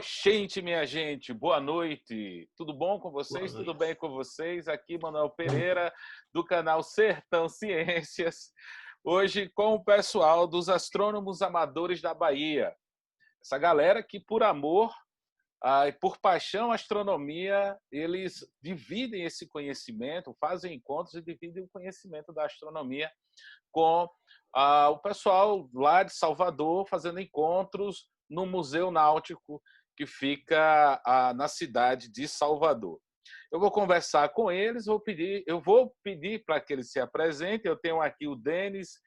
Oxente, minha gente, boa noite. Tudo bom com vocês? Tudo bem com vocês? Aqui Manuel Pereira, do canal Sertão Ciências. Hoje com o pessoal dos astrônomos amadores da Bahia. Essa galera que, por amor e por paixão à astronomia, eles dividem esse conhecimento, fazem encontros e dividem o conhecimento da astronomia com o pessoal lá de Salvador, fazendo encontros no Museu Náutico, que fica na cidade de Salvador. Eu vou conversar com eles, eu vou pedir para que eles se apresentem. Eu tenho aqui o Denis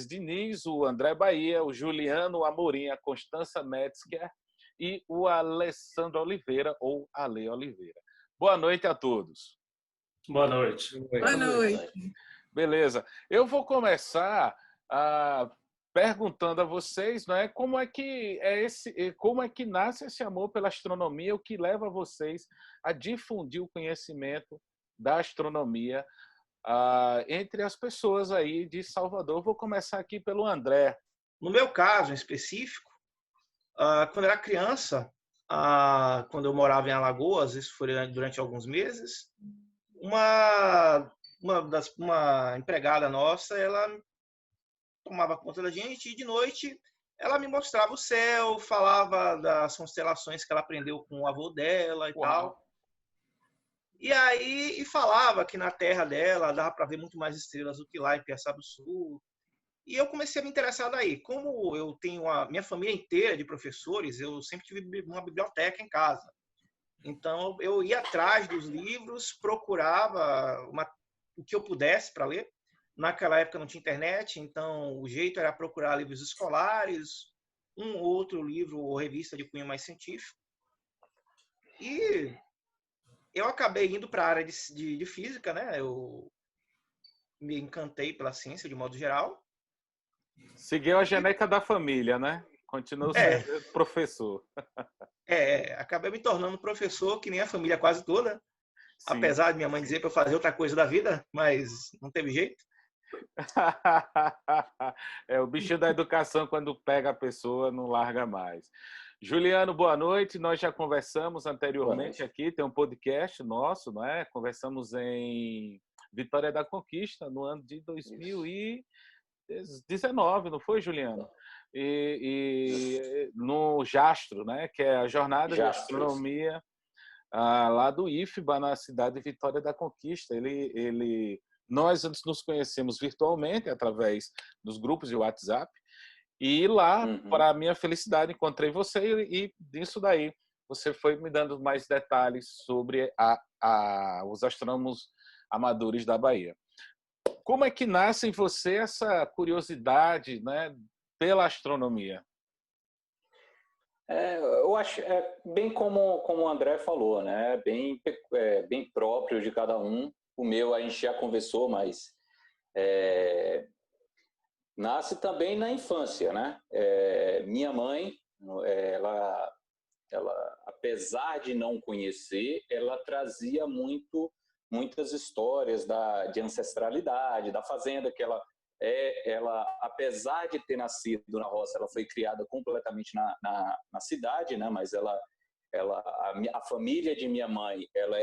Diniz, o André Bahia, o Juliano Amorim, a Constança Metzger e o Alessandro Oliveira, ou Ale Oliveira. Boa noite a todos. Boa noite. Boa noite. Beleza. Eu vou começar perguntando a vocês, não é, como é que nasce esse amor pela astronomia, o que leva vocês a difundir o conhecimento da astronomia entre as pessoas aí de Salvador. Vou começar aqui pelo André. No meu caso em específico, quando eu era criança, quando eu morava em Alagoas, isso foi durante alguns meses, uma empregada nossa, ela tomava conta da gente e de noite ela me mostrava o céu, falava das constelações que ela aprendeu com o avô dela e tal. E falava que na terra dela dava para ver muito mais estrelas do que lá em Piaçaba do Sul. E eu comecei a me interessar daí. Como eu tenho a minha família inteira de professores, eu sempre tive uma biblioteca em casa. Então eu ia atrás dos livros, procurava o que eu pudesse para ler. Naquela época não tinha internet, então o jeito era procurar livros escolares, um ou outro livro ou revista de cunho mais científico. E eu acabei indo para a área de física, né? Eu me encantei pela ciência de modo geral. Seguiu a genética da família, né? Continuou sendo professor. Acabei me tornando professor, que nem a família quase toda. Sim. Apesar de minha mãe dizer para eu fazer outra coisa da vida, mas não teve jeito. O bichinho da educação, quando pega a pessoa, não larga mais. Juliano, boa noite. Nós já conversamos anteriormente aqui, tem um podcast nosso, não é? Conversamos em Vitória da Conquista, no ano de 2019, não foi, Juliano? E no Jastro, né? Que é a Jornada de Astronomia lá do IFBA, na cidade de Vitória da Conquista. Nós antes nos conhecemos virtualmente, através dos grupos de WhatsApp, e lá, para minha felicidade, encontrei você e disso daí você foi me dando mais detalhes sobre os astrônomos amadores da Bahia. Como é que nasce em você essa curiosidade, né, pela astronomia? Eu acho bem como o André falou, né? Bem próprio de cada um. O meu a gente já conversou, mas nasce também na infância, né? Minha mãe, ela, apesar de não conhecer, ela trazia muitas histórias de ancestralidade, da fazenda que ela, apesar de ter nascido na roça, ela foi criada completamente na cidade, né? Mas a família de minha mãe, ela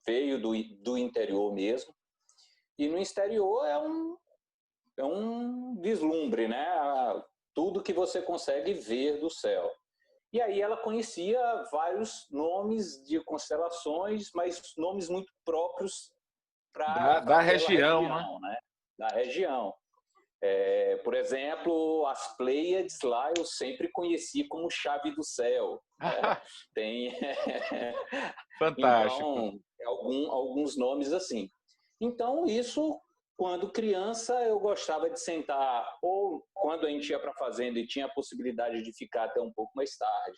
veio do interior mesmo, e no exterior é um vislumbre, né? Tudo que você consegue ver do céu. E aí ela conhecia vários nomes de constelações, mas nomes muito próprios da região, né? Da região. Por exemplo, as Pleiades lá eu sempre conheci como Chave do Céu. Tem fantástico. Então, alguns nomes assim. Então, isso, quando criança, eu gostava de sentar, ou quando a gente ia para a fazenda e tinha a possibilidade de ficar até um pouco mais tarde,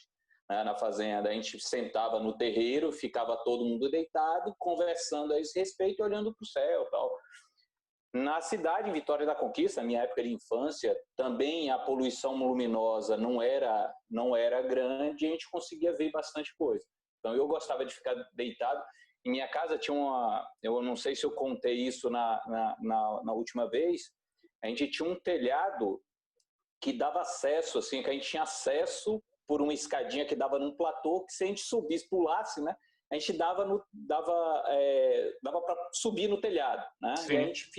né, na fazenda, a gente sentava no terreiro, ficava todo mundo deitado, conversando a esse respeito, olhando para o céu e tal. Na cidade, em Vitória da Conquista, na minha época de infância, também a poluição luminosa não era grande e a gente conseguia ver bastante coisa. Então, eu gostava de ficar deitado. Em minha casa tinha eu não sei se eu contei isso na última vez, a gente tinha um telhado que dava acesso, assim, que a gente tinha acesso por uma escadinha que dava num platô, que se a gente subisse, pulasse, né? A gente dava para subir no telhado, né? Sim. E a gente,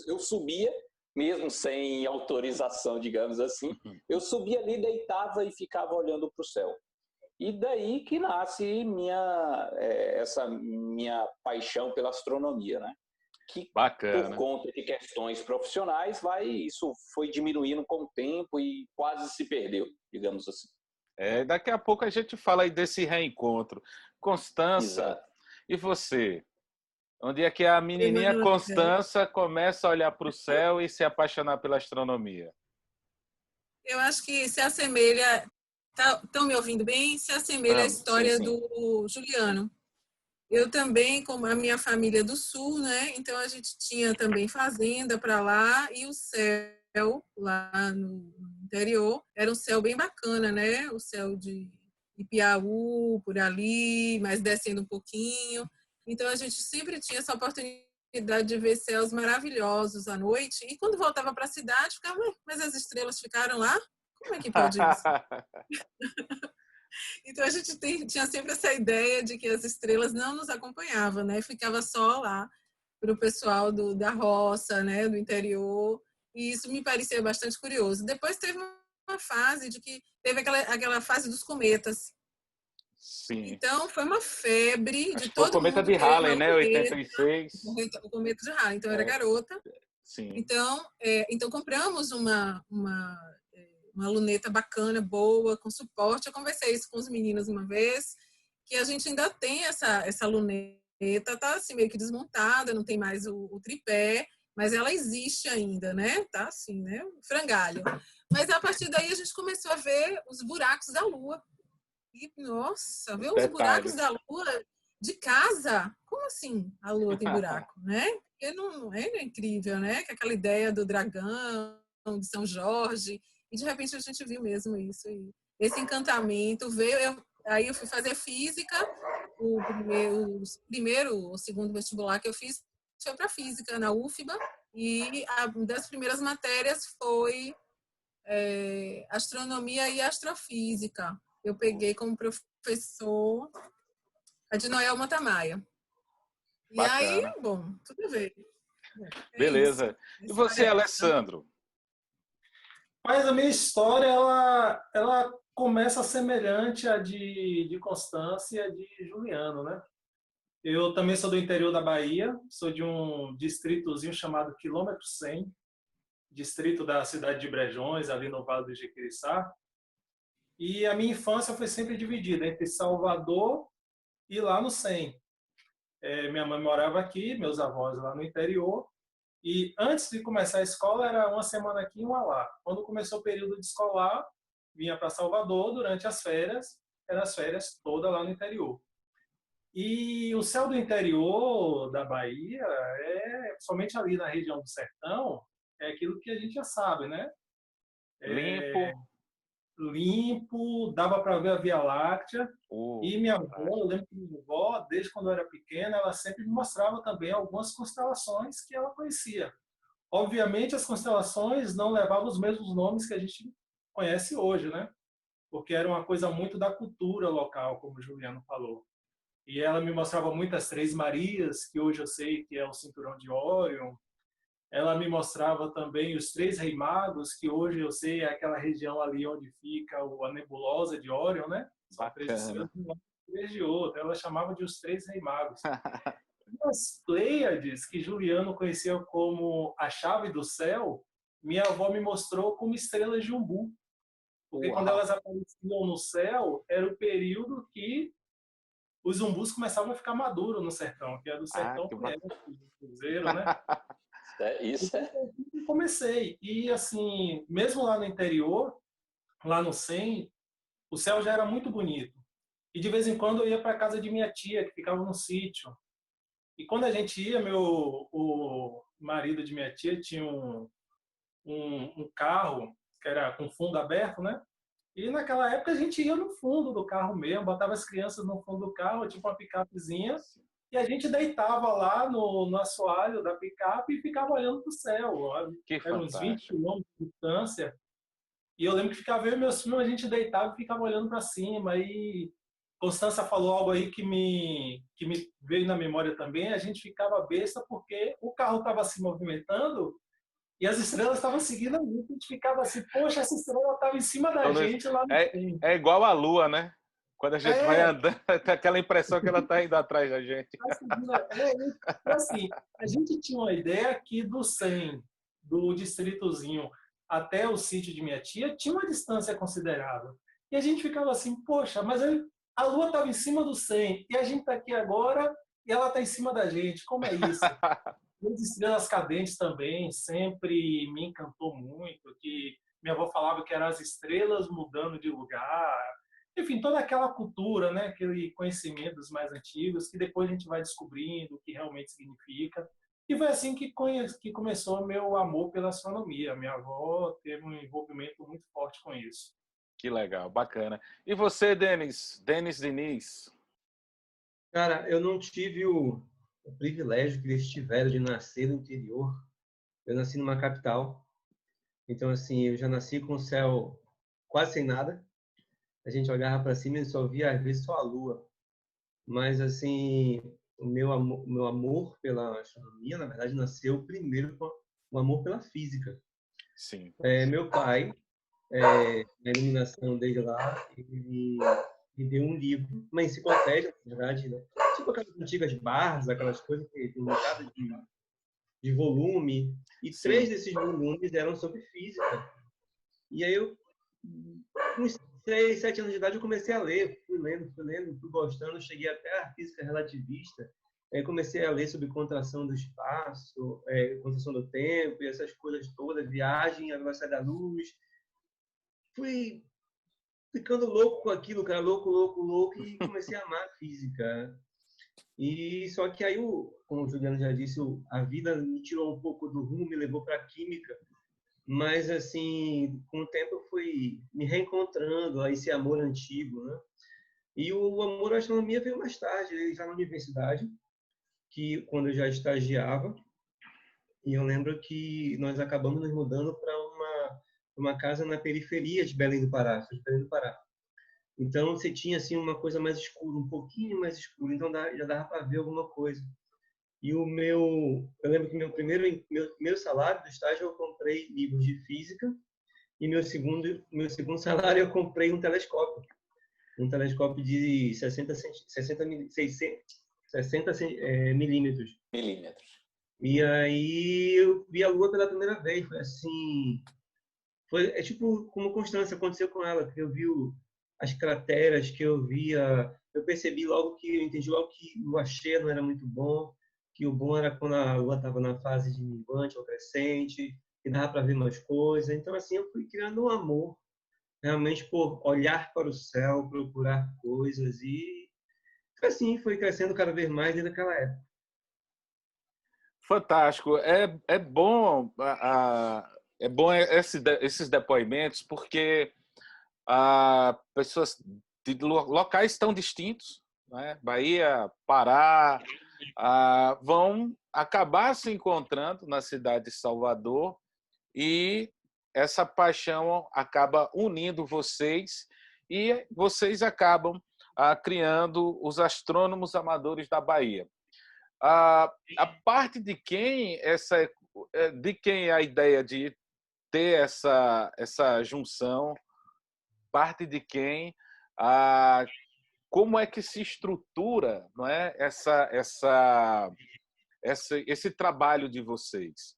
eu subia, mesmo sem autorização, digamos assim, eu subia ali, deitava e ficava olhando para o céu. E daí que nasce essa minha paixão pela astronomia, né? Que, Bacana. por conta de questões profissionais, isso foi diminuindo com o tempo e quase se perdeu, digamos assim. Daqui a pouco a gente fala aí desse reencontro. Constança, Exato. E você? Onde é que a menininha Constança começa a olhar para o céu e se apaixonar pela astronomia? Eu acho que se assemelha... Estão me ouvindo bem? Se assemelha à história sim. do Juliano. Eu também, como a minha família é do sul, né? Então a gente tinha também fazenda para lá e o céu lá no interior era um céu bem bacana, né? O céu de Ipiaú, por ali, mas descendo um pouquinho. Então a gente sempre tinha essa oportunidade de ver céus maravilhosos à noite. E quando voltava para a cidade, ficava, mas as estrelas ficaram lá? Como é que pode isso? Então a gente tinha sempre essa ideia de que as estrelas não nos acompanhavam, né? Ficava só lá para o pessoal da roça, né? Do interior. E isso me parecia bastante curioso. Depois teve uma fase de que teve aquela fase dos cometas. Sim. Então foi uma febre de o todo cometa mundo de Halley, né? 86. O cometa de Halley. Então eu era garota. Sim. Então compramos uma luneta bacana, boa, com suporte. Eu conversei isso com os meninos uma vez, que a gente ainda tem essa luneta, tá assim meio que desmontada, não tem mais o tripé, mas ela existe ainda, né? Tá assim, né? Frangalho. Mas a partir daí a gente começou a ver os buracos da Lua. E, nossa, ver os buracos da Lua de casa? Como assim a Lua tem buraco, né? Porque não é incrível, né? Que aquela ideia do dragão, de São Jorge... E, de repente, a gente viu mesmo isso. E esse encantamento veio... Aí eu fui fazer física. O segundo vestibular que eu fiz foi para física, na UFBA. E uma das primeiras matérias foi astronomia e astrofísica. Eu peguei como professor a de Noel Matamaia. E aí, bom, tudo a ver. Beleza. E você, Alessandro? Mas a minha história, ela começa semelhante à de Constância e à de Juliano, né? Eu também sou do interior da Bahia, sou de um distritozinho chamado Quilômetro 100, distrito da cidade de Brejões, ali no Vale do Jequiçá. E a minha infância foi sempre dividida entre Salvador e lá no 100. Minha mãe morava aqui, meus avós lá no interior. E antes de começar a escola, era uma semana aqui e uma lá. Quando começou o período de escolar, vinha para Salvador durante as férias, eram as férias todas lá no interior. E o céu do interior da Bahia, somente ali na região do Sertão, é aquilo que a gente já sabe, né? Limpo, dava para ver a Via Láctea. E minha avó, eu lembro que minha avó, desde quando eu era pequena, ela sempre me mostrava também algumas constelações que ela conhecia. Obviamente, as constelações não levavam os mesmos nomes que a gente conhece hoje, né? Porque era uma coisa muito da cultura local, como o Juliano falou. E ela me mostrava muitas Três Marias, que hoje eu sei que é o cinturão de Órion. Ela me mostrava também os Três Reis Magos, que hoje eu sei é aquela região ali onde fica a nebulosa de Órion, né? São três estrelas de um lado e três de outro. Ela chamava de os Três Reis Magos. As Pleiades, que Juliano conhecia como a chave do céu, minha avó me mostrou como estrelas de umbu. Porque quando elas apareciam no céu, era o período que os umbus começavam a ficar maduros no sertão, que é do sertão para o cruzeiro, né? Isso é. Eu comecei. E, assim, mesmo lá no interior, lá no 100, o céu já era muito bonito. E, de vez em quando, eu ia para a casa de minha tia, que ficava no sítio. E, quando a gente ia, o marido de minha tia tinha um carro que era com fundo aberto, né? E, naquela época, a gente ia no fundo do carro mesmo, botava as crianças no fundo do carro, tipo uma picapezinha, e a gente deitava lá no assoalho da picape e ficava olhando para o céu. Que Eram uns 20 quilômetros de distância. E eu lembro que ficava eu e meus filhos, a gente deitava e ficava olhando para cima. E Constança falou algo aí que me veio na memória também. A gente ficava besta porque o carro estava se movimentando e as estrelas estavam seguindo a gente. A gente ficava assim, poxa, essa estrela estava em cima da Então, gente lá no fundo. é igual a Lua, né? Quando a gente vai É, andando, tem aquela impressão que ela está indo atrás da gente. assim, a gente tinha uma ideia aqui do 100, do distritozinho até o sítio de minha tia, tinha uma distância considerável. E a gente ficava assim, poxa, mas a Lua estava em cima do 100 e a gente está aqui agora e ela está em cima da gente. Como é isso? E as estrelas cadentes também sempre me encantou muito, que minha avó falava que eram as estrelas mudando de lugar. Enfim, toda aquela cultura, né, aquele conhecimento dos mais antigos, que depois a gente vai descobrindo o que realmente significa. E foi assim que começou o meu amor pela astronomia. Minha avó teve um envolvimento muito forte com isso. Que legal, bacana. E você, Denis Diniz? Cara, eu não tive o privilégio que eles tiveram de nascer no interior. Eu nasci numa capital. Então, assim, eu já nasci com o céu quase sem nada. A gente olhava para cima e só via, às vezes, só a lua. Mas, assim, o meu amor pela astronomia, na verdade, nasceu primeiro com o amor pela física. Sim. Meu pai, na iluminação desde lá, ele me deu um livro, uma enciclopédia, na verdade, né? Tipo aquelas antigas barras, aquelas coisas que tem um bocado de volume. E Sim. 3 desses volumes eram sobre física. E aí eu, com 6, 7 anos de idade, eu comecei a ler. Fui lendo, fui gostando. Cheguei até a física relativista. Aí comecei a ler sobre contração do espaço, contração do tempo e essas coisas todas, viagem, a velocidade da luz. Fui ficando louco com aquilo, cara, louco, e comecei a amar a física. E só que aí, como o Juliano já disse, a vida me tirou um pouco do rumo, me levou para a química. Mas, assim, com o tempo eu fui me reencontrando a esse amor antigo, né? E o amor à astronomia veio mais tarde, já na universidade, que quando eu já estagiava. E eu lembro que nós acabamos nos mudando para uma casa na periferia de Belém do Pará, Então você tinha assim uma coisa mais escura, um pouquinho mais escuro, então já dava para ver alguma coisa. E eu lembro que meu primeiro salário do estágio eu comprei livros de física e meu segundo salário eu comprei um telescópio de 60 milímetros. E aí eu vi a Lua pela primeira vez, foi assim, tipo como Constância aconteceu com ela, que eu vi as crateras que eu via, eu percebi logo que, eu entendi logo que lua cheia não era muito bom, que o bom era quando a lua estava na fase de minguante ou crescente, que dava para ver mais coisas. Então, assim, eu fui criando um amor realmente por olhar para o céu, procurar coisas e assim foi crescendo cada vez mais desde aquela época. Fantástico. É bom esses depoimentos porque pessoas de locais tão distintos, né? Bahia, Pará, vão acabar se encontrando na cidade de Salvador e essa paixão acaba unindo vocês e vocês acabam criando os Astrônomos Amadores da Bahia. A parte de quem é a ideia de ter essa junção, parte de quem, como é que se estrutura, não é, esse trabalho de vocês?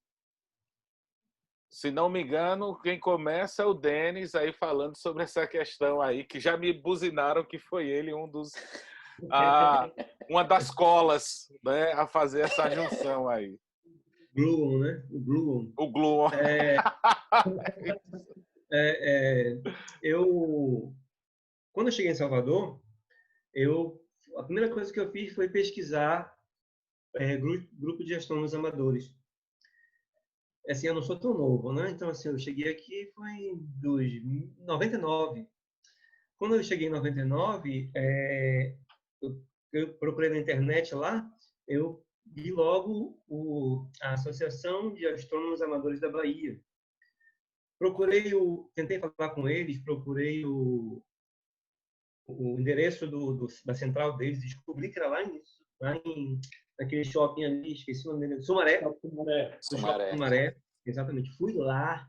Se não me engano, quem começa é o Denis aí falando sobre essa questão aí, que já me buzinaram que foi ele uma das colas, né, a fazer essa junção aí. Gluon, né? O Gluon. Quando eu cheguei em Salvador, a primeira coisa que eu fiz foi pesquisar grupo de astrônomos amadores. Assim, eu não sou tão novo, né? Então, assim, eu cheguei aqui foi em 99. Quando eu cheguei em 99, eu procurei na internet lá, eu vi logo a Associação de Astrônomos Amadores da Bahia. Tentei falar com eles, procurei o endereço da central deles, descobri que era naquele shopping ali, esqueci o nome dele, Sumaré. Sumaré, exatamente. Fui lá,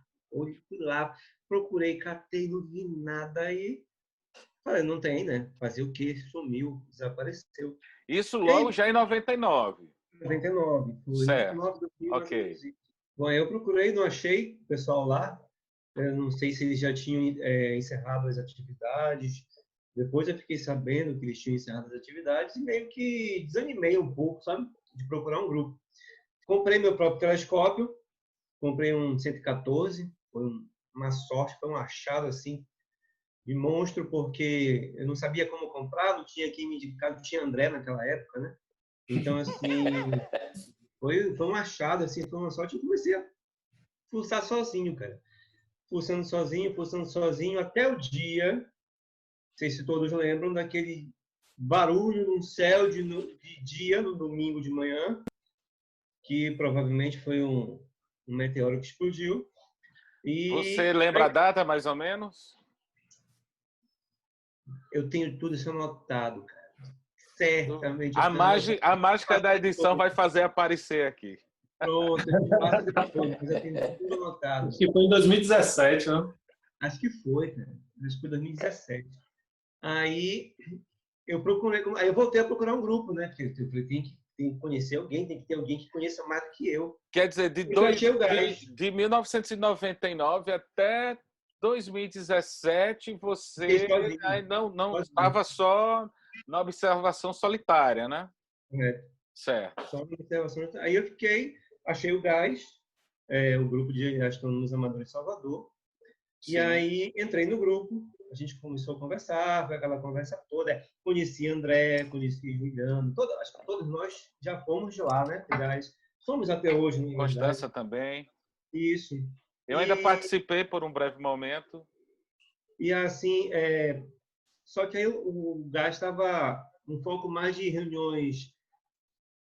procurei, catei, não vi nada e falei, não tem, né? Fazer o quê? Sumiu, desapareceu. Isso logo já em 99. 99, foi. Certo. 99, Ok. Bom, eu procurei, não achei o pessoal lá. Eu não sei se eles já tinham encerrado as atividades. Depois eu fiquei sabendo que eles tinham encerrado as atividades e meio que desanimei um pouco, sabe? De procurar um grupo. Comprei meu próprio telescópio, comprei um 114, foi uma sorte, foi um achado assim de monstro, porque eu não sabia como comprar, não tinha quem me indicar, tinha André naquela época, né? Então, assim, foi um achado, assim, foi uma sorte. Eu comecei a fuçar sozinho, cara. Fuçando sozinho, até o dia, não sei se todos lembram, daquele barulho no céu de dia, no domingo de manhã, que provavelmente foi um meteoro que explodiu. E você lembra a data, mais ou menos? Eu tenho tudo isso anotado, cara. Certamente. A mágica da edição vai fazer aparecer aqui. Pronto, eu passo depois, mas eu tenho tudo anotado. Acho que foi em 2017, né? Acho que foi, cara. Acho que foi 2017. Aí eu procurei, aí eu voltei a procurar um grupo, né? Porque eu falei, tem que conhecer alguém, tem que ter alguém que conheça mais do que eu. Quer dizer, de 1999 até 2017, você não estava só na observação solitária, né? Certo. Só na observação. Aí eu achei o GAS, o grupo de astrônomos amadores de Salvador. Sim. E aí entrei no grupo, a gente começou a conversar, foi aquela conversa toda. Conheci André, conheci Juliano, acho que todos nós já fomos de lá, né? GAS. Somos até hoje. Constância também. Isso. Eu ainda participei por um breve momento. E assim, só que aí o GAS estava um pouco mais de reuniões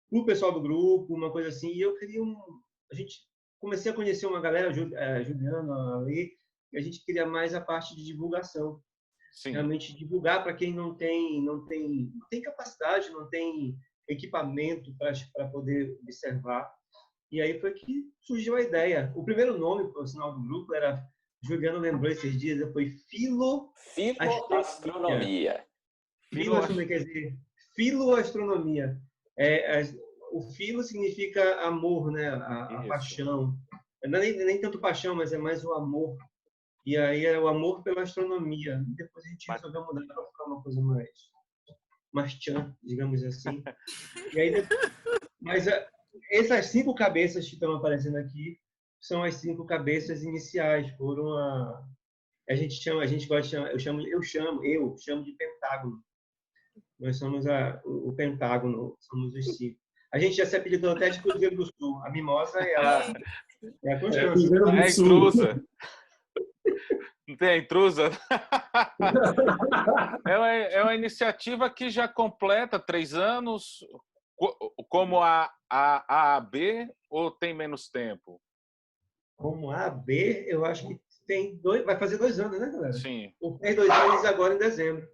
com o pessoal do grupo, uma coisa assim, e eu queria comecei a conhecer uma galera, Juliana, ali, e a gente queria mais a parte de divulgação. Sim. Realmente divulgar para quem não tem capacidade, não tem equipamento para poder observar. E aí foi que surgiu a ideia. O primeiro nome, por sinal, do grupo era, Juliano lembrou esses dias, foi Filoastronomia. Filoastronomia quer dizer filoastronomia. O filo significa amor, né? A paixão. Não é nem tanto paixão, mas é mais o amor. E aí é o amor pela astronomia. E depois a gente resolveu mudar para ficar uma coisa mais tchan, digamos assim. E aí, mas essas 5 cabeças que estão aparecendo aqui são as 5 cabeças iniciais. Eu chamo de pentágono. Nós somos o pentágono, somos os 5. A gente já se apelidou até de Cruzeiro do Sul. A Mimosa é a Constância. É intrusa. Não tem a intrusa? É uma iniciativa que já completa 3 anos, como a AAB, ou tem menos tempo? Como a AB, eu acho que tem 2, vai fazer 2 anos, né, galera? Sim. Fez 2 anos agora em dezembro.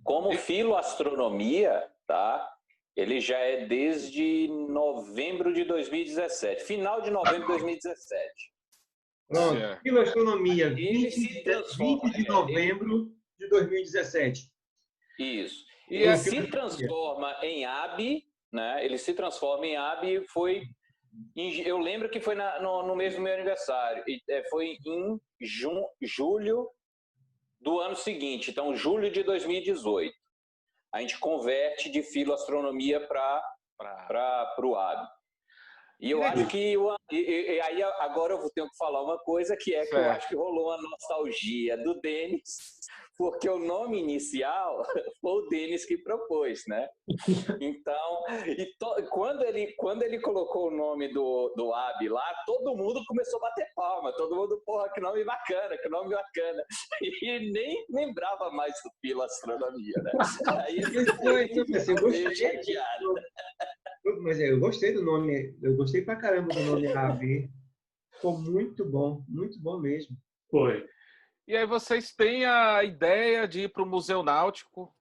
Como filoastronomia, tá? Ele já é desde novembro de 2017, final de novembro de 2017. Pronto, filoastronomia, 20 de novembro de 2017. Isso. E ele se transforma em AB, né? Ele se transforma em AB, eu lembro que foi no mês do meu aniversário, foi em julho do ano seguinte, então julho de 2018. A gente converte de filoastronomia para o AB. E eu acho que e aí agora eu tenho que falar uma coisa que que eu acho que rolou uma nostalgia do Denis, porque o nome inicial foi o Denis que propôs, né? Então, quando ele colocou o nome do AB lá, todo mundo começou a bater palma, todo mundo, porra, que nome bacana, que nome bacana. E nem lembrava mais do filoastronomia, né? Aí eu fiquei chateado. Mas eu gostei do nome, eu gostei pra caramba do nome AB. Ficou muito bom mesmo. Foi. E aí vocês têm a ideia de ir para o Museu Náutico.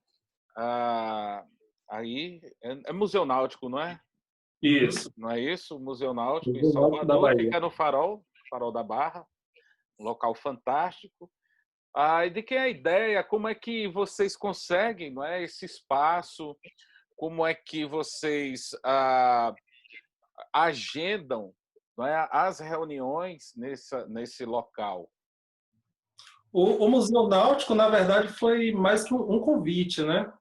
Aí é Museu Náutico, não é? Isso. Não é isso? Museu Náutico em Museu Náutico da Salvador, Bahia. fica no Farol da Barra, um local fantástico. E de que é a ideia? Como é que vocês conseguem, não é, esse espaço? Como é que vocês agendam, não é, as reuniões nesse local? O Museu Náutico, na verdade, foi mais que um convite, né?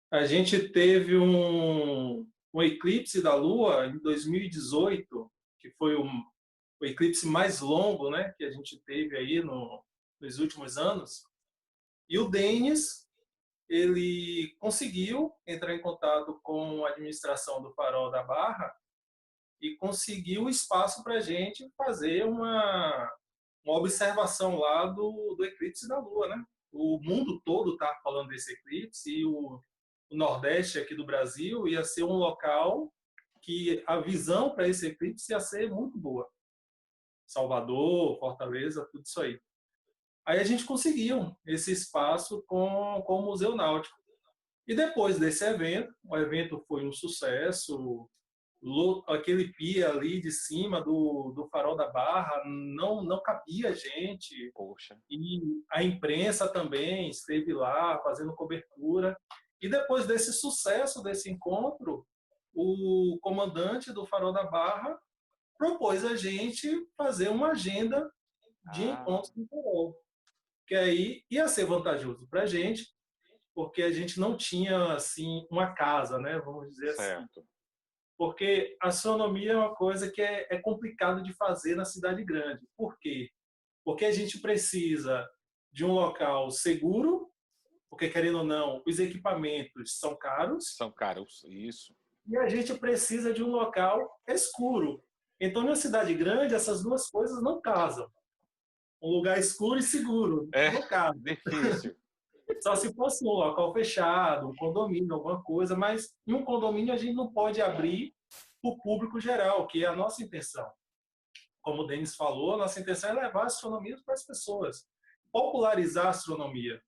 A gente teve um eclipse da Lua em 2018, que foi o eclipse mais longo, né, que a gente teve aí nos últimos anos. E o Denis, ele conseguiu entrar em contato com a administração do Farol da Barra e conseguiu espaço para a gente fazer uma observação lá do eclipse da Lua, né? O mundo todo está falando desse eclipse e o Nordeste aqui do Brasil ia ser um local que a visão para esse eclipse ia ser muito boa. Salvador, Fortaleza, tudo isso aí. Aí a gente conseguiu esse espaço com o Museu Náutico. E depois desse evento, o evento foi um sucesso, aquele pia ali de cima do Farol da Barra não cabia gente. Poxa. E a imprensa também esteve lá fazendo cobertura. E depois desse sucesso desse encontro, o comandante do Farol da Barra propôs a gente fazer uma agenda de encontros no Farol, que aí ia ser vantajoso para a gente, porque a gente não tinha assim uma casa, né? Vamos dizer certo. assim. Porque a astronomia é uma coisa que é complicado de fazer na cidade grande. Por quê? Porque a gente precisa de um local seguro, porque, querendo ou não, os equipamentos são caros. São caros, isso. E a gente precisa de um local escuro. Então, numa cidade grande, essas duas coisas não casam. Um lugar escuro e seguro. Não casa. Difícil. Só se fosse um local fechado, um condomínio, alguma coisa, mas em um condomínio a gente não pode abrir para o público geral, que é a nossa intenção. Como o Denis falou, a nossa intenção é levar a astronomia para as pessoas, popularizar a astronomia.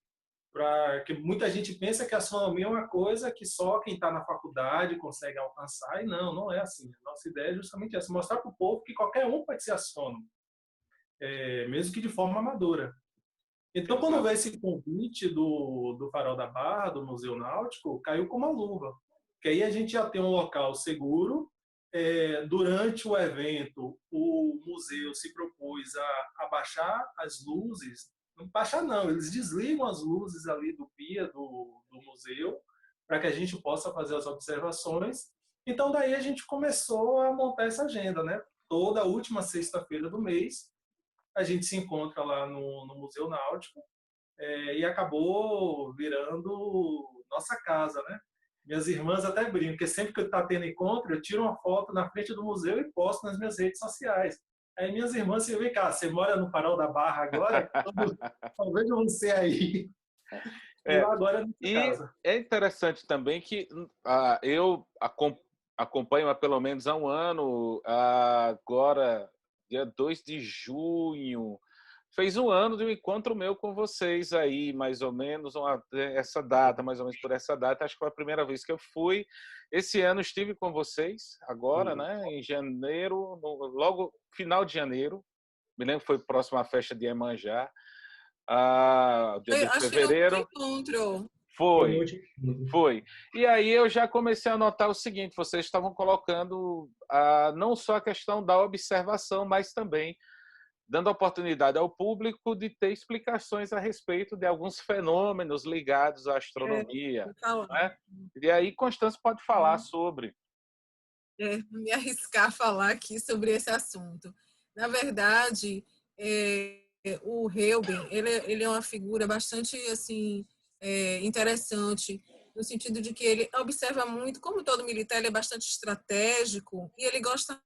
Que muita gente pensa que a astronomia é uma coisa que só quem está na faculdade consegue alcançar, e não é assim. A nossa ideia é justamente essa, mostrar para o povo que qualquer um pode ser astrônomo, mesmo que de forma amadora. Então, quando veio esse convite do Farol da Barra, do Museu Náutico, caiu como uma luva. Que aí a gente já tem um local seguro. Durante o evento, o museu se propôs a baixar as luzes. Não baixar não, eles desligam as luzes ali do pia do museu para que a gente possa fazer as observações. Então, daí a gente começou a montar essa agenda, né? Toda a última sexta-feira do mês, a gente se encontra lá no Museu Náutico e acabou virando nossa casa, né? Minhas irmãs até brincam, porque sempre que está tendo encontro, eu tiro uma foto na frente do museu e posto nas minhas redes sociais. Aí minhas irmãs dizem, vem cá, você mora no Farol da Barra agora? Eu vejo você aí. Agora e casa. É interessante também que eu acompanho há pelo menos há um ano, agora, dia 2 de junho, fez um ano de um encontro meu com vocês aí, mais ou menos, essa data, mais ou menos por essa data, acho que foi a primeira vez que eu fui. Esse ano estive com vocês, agora, né, em janeiro, logo final de janeiro, me lembro que foi próximo à festa de Iemanjá, dia de fevereiro. Que não encontro. Foi. E aí eu já comecei a notar o seguinte, vocês estavam colocando não só a questão da observação, mas também dando oportunidade ao público de ter explicações a respeito de alguns fenômenos ligados à astronomia. Né? E aí Constância pode falar sobre. Me arriscar a falar aqui sobre esse assunto. Na verdade, o Reuben, ele é uma figura bastante assim interessante, no sentido de que ele observa muito, como todo militar, ele é bastante estratégico e ele gosta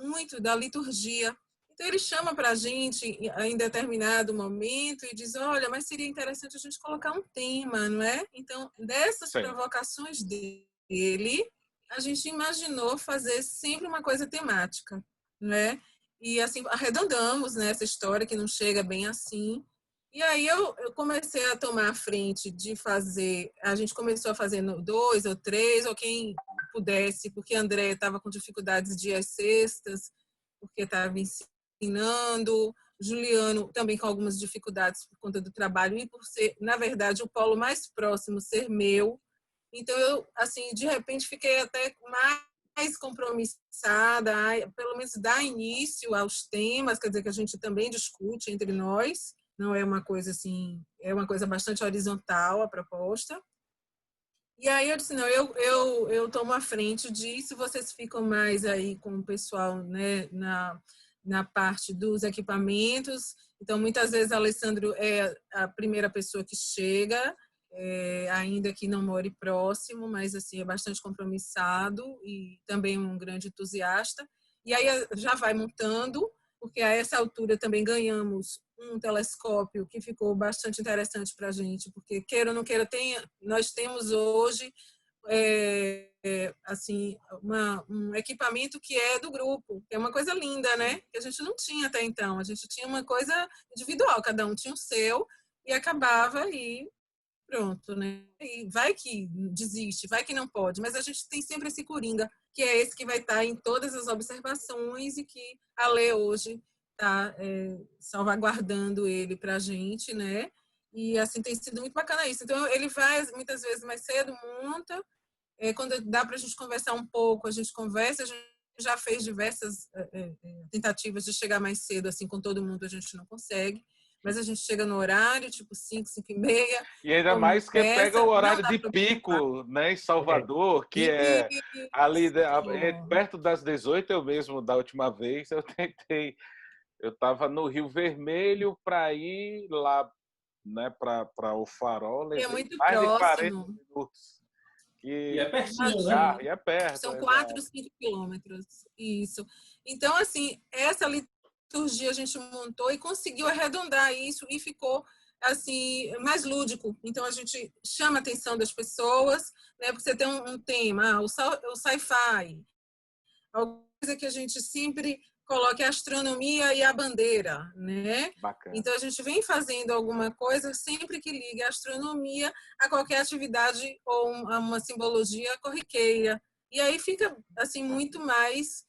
muito da liturgia. Então, ele chama para a gente em determinado momento e diz, olha, mas seria interessante a gente colocar um tema, não é? Então, dessas provocações dele, ele, a gente imaginou fazer sempre uma coisa temática, né? E assim, arredondamos, né, essa história que não chega bem assim. E aí eu comecei a tomar a frente de fazer, a gente começou a fazer 2 ou 3, ou quem pudesse, porque André estava com dificuldades de às sextas, porque estava ensinando, Juliano também com algumas dificuldades por conta do trabalho e por ser, na verdade, o polo mais próximo ser meu. Então eu, assim, de repente fiquei até mais compromissada, pelo menos dar início aos temas, quer dizer que a gente também discute entre nós, não é uma coisa assim, é uma coisa bastante horizontal a proposta. E aí eu disse, não, eu tomo a frente disso, vocês ficam mais aí com o pessoal, né, na parte dos equipamentos. Então, muitas vezes, Alessandro é a primeira pessoa que chega, ainda que não more próximo, mas assim é bastante compromissado e também um grande entusiasta. E aí já vai montando, porque a essa altura também ganhamos um telescópio que ficou bastante interessante para a gente, porque queira ou não queira, nós temos hoje assim um equipamento que é do grupo, que é uma coisa linda, né? Que a gente não tinha até então. A gente tinha uma coisa individual, cada um tinha o seu e acabava e pronto, né? E vai que desiste, vai que não pode, mas a gente tem sempre esse coringa, que é esse que vai estar em todas as observações e que a Lê hoje está salvaguardando ele para a gente, né? E assim tem sido muito bacana isso. Então ele vai muitas vezes mais cedo, monta, quando dá para a gente conversar um pouco, a gente conversa. A gente já fez diversas tentativas de chegar mais cedo, assim, com todo mundo a gente não consegue. Mas a gente chega no horário, tipo 5, 5h30. E ainda mais que pega o horário de pico, né, em Salvador, que é ali perto das 18. Eu mesmo, da última vez, eu estava no Rio Vermelho para ir lá, né, para o Farol. É muito mais próximo. De 40 minutos. E é pertinho, né? E é perto. São 4, 5 quilômetros. Isso. Então, assim, essa liturgia a gente montou e conseguiu arredondar isso e ficou assim mais lúdico. Então a gente chama a atenção das pessoas, né? Porque você tem um tema, o sci-fi, alguma coisa que a gente sempre coloca a astronomia e a bandeira, né? Bacana. Então a gente vem fazendo alguma coisa sempre que liga a astronomia a qualquer atividade ou a uma simbologia corriqueira. E aí fica assim muito mais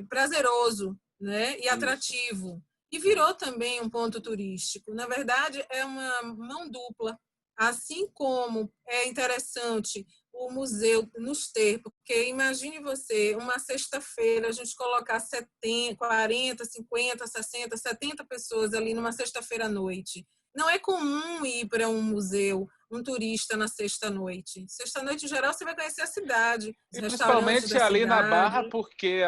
prazeroso, né? E atrativo. E virou também um ponto turístico. Na verdade, é uma mão dupla. Assim como é interessante o museu nos ter, porque imagine você, uma sexta-feira, a gente colocar 70, 40, 50, 60, 70 pessoas ali numa sexta-feira à noite. Não é comum ir para um museu, um turista na sexta-noite. Sexta-noite, em geral, você vai conhecer a cidade, os principalmente ali na Barra, porque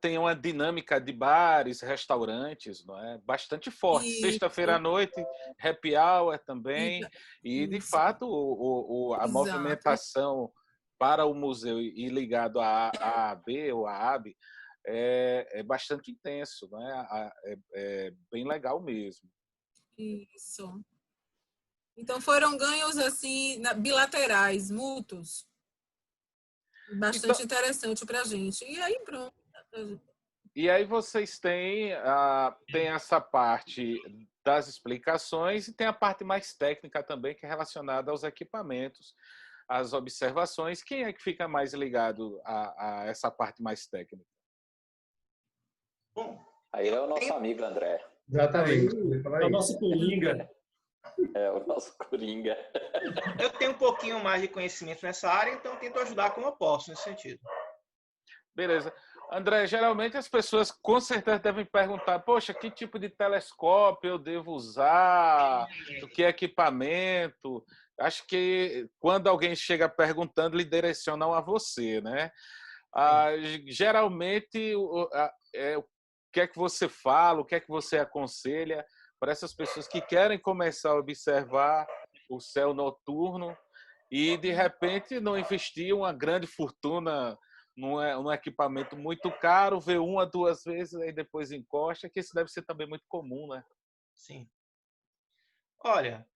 tem uma dinâmica de bares, restaurantes, não é? Bastante forte. Sexta-feira à noite, happy hour também. E, de fato, a movimentação para o museu e ligado à AAB ou à AB é bastante intenso, não é? É bem legal mesmo. Isso. Então foram ganhos assim bilaterais, mútuos, bastante interessante para a gente. E aí pronto. E aí vocês têm essa parte das explicações e tem a parte mais técnica também, que é relacionada aos equipamentos, às observações. Quem é que fica mais ligado a essa parte mais técnica? Bom, aí é o nosso amigo André. Exatamente. É o nosso coringa. É o nosso coringa. Eu tenho um pouquinho mais de conhecimento nessa área, então eu tento ajudar como eu posso nesse sentido. Beleza. André, geralmente as pessoas com certeza devem perguntar, poxa, que tipo de telescópio eu devo usar? O que é equipamento? Acho que quando alguém chega perguntando, lhe direcionam a você, né? Geralmente, o que é que você fala, o que é que você aconselha para essas pessoas que querem começar a observar o céu noturno e, de repente, não investir uma grande fortuna num equipamento muito caro, ver 1 a 2 vezes e depois encosta, que isso deve ser também muito comum, né? Sim. Olha,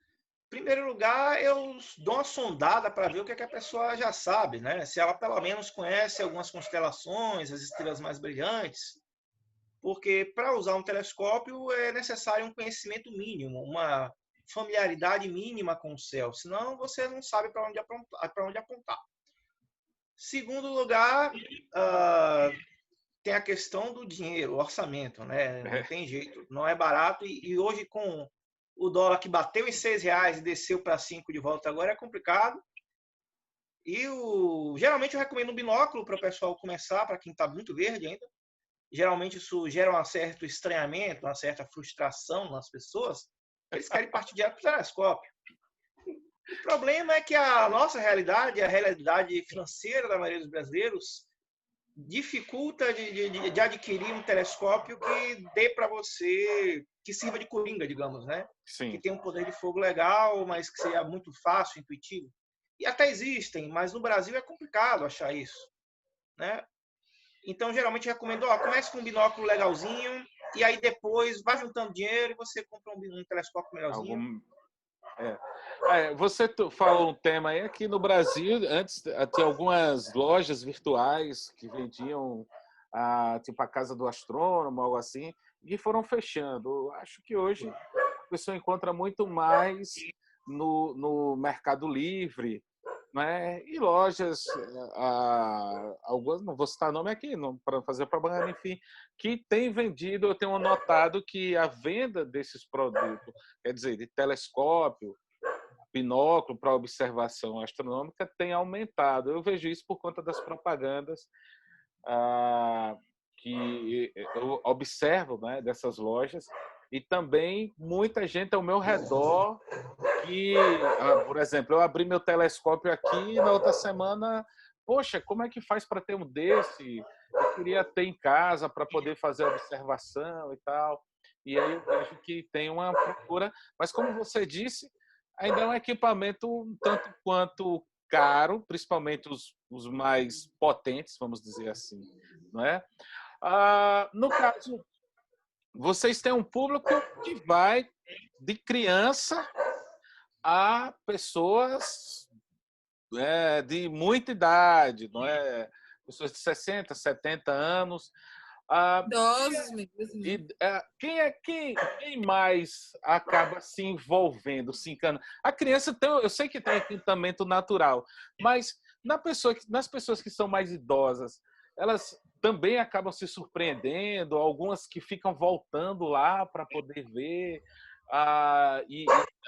Em primeiro lugar, eu dou uma sondada para ver o que, é que a pessoa já sabe, né? Se ela pelo menos conhece algumas constelações, as estrelas mais brilhantes, porque para usar um telescópio é necessário um conhecimento mínimo, uma familiaridade mínima com o céu, senão você não sabe para onde apontar. Segundo lugar, tem a questão do dinheiro, o orçamento, né? Não tem jeito, não é barato. E hoje, com o dólar que bateu em R$6 e desceu para 5 de volta agora, é complicado. E geralmente eu recomendo um binóculo para o pessoal começar, para quem está muito verde ainda. Geralmente isso gera um certo estranhamento, uma certa frustração nas pessoas. Eles querem partir direto para o telescópio. O problema é que a nossa realidade, a realidade financeira da maioria dos brasileiros, dificulta de adquirir um telescópio que dê para você, que sirva de coringa, digamos, né? Sim. Que tenha um poder de fogo legal, mas que seja muito fácil, intuitivo. E até existem, mas no Brasil é complicado achar isso, né? Então, geralmente, eu recomendo, comece com um binóculo legalzinho, e aí depois vai juntando dinheiro e você compra um telescópio melhorzinho. Você falou um tema aí, aqui no Brasil, antes tinha algumas lojas virtuais que vendiam tipo a Casa do Astrônomo, algo assim, e foram fechando. Acho que hoje a pessoa encontra muito mais no Mercado Livre, né? E lojas, algumas, não vou citar nome aqui, para fazer propaganda, enfim, que tem vendido, eu tenho notado que a venda desses produtos, quer dizer, de telescópio, binóculo para observação astronômica, tem aumentado. Eu vejo isso por conta das propagandas que eu observo, né, dessas lojas, e também muita gente ao meu redor que, por exemplo, eu abri meu telescópio aqui e na outra semana, poxa, como é que faz para ter um desse? Eu queria ter em casa para poder fazer observação e tal. E aí eu vejo que tem uma procura, mas como você disse, ainda é um equipamento um tanto quanto caro, principalmente os mais potentes, vamos dizer assim, não é? No caso, vocês têm um público que vai de criança a pessoas de muita idade, não é? Pessoas de 60, 70 anos. Idosos mesmo. Quem mais acaba se envolvendo, se encanando? A criança eu sei que tem encantamento natural, mas nas pessoas que são mais idosas, elas também acabam se surpreendendo, algumas que ficam voltando lá para poder ver, e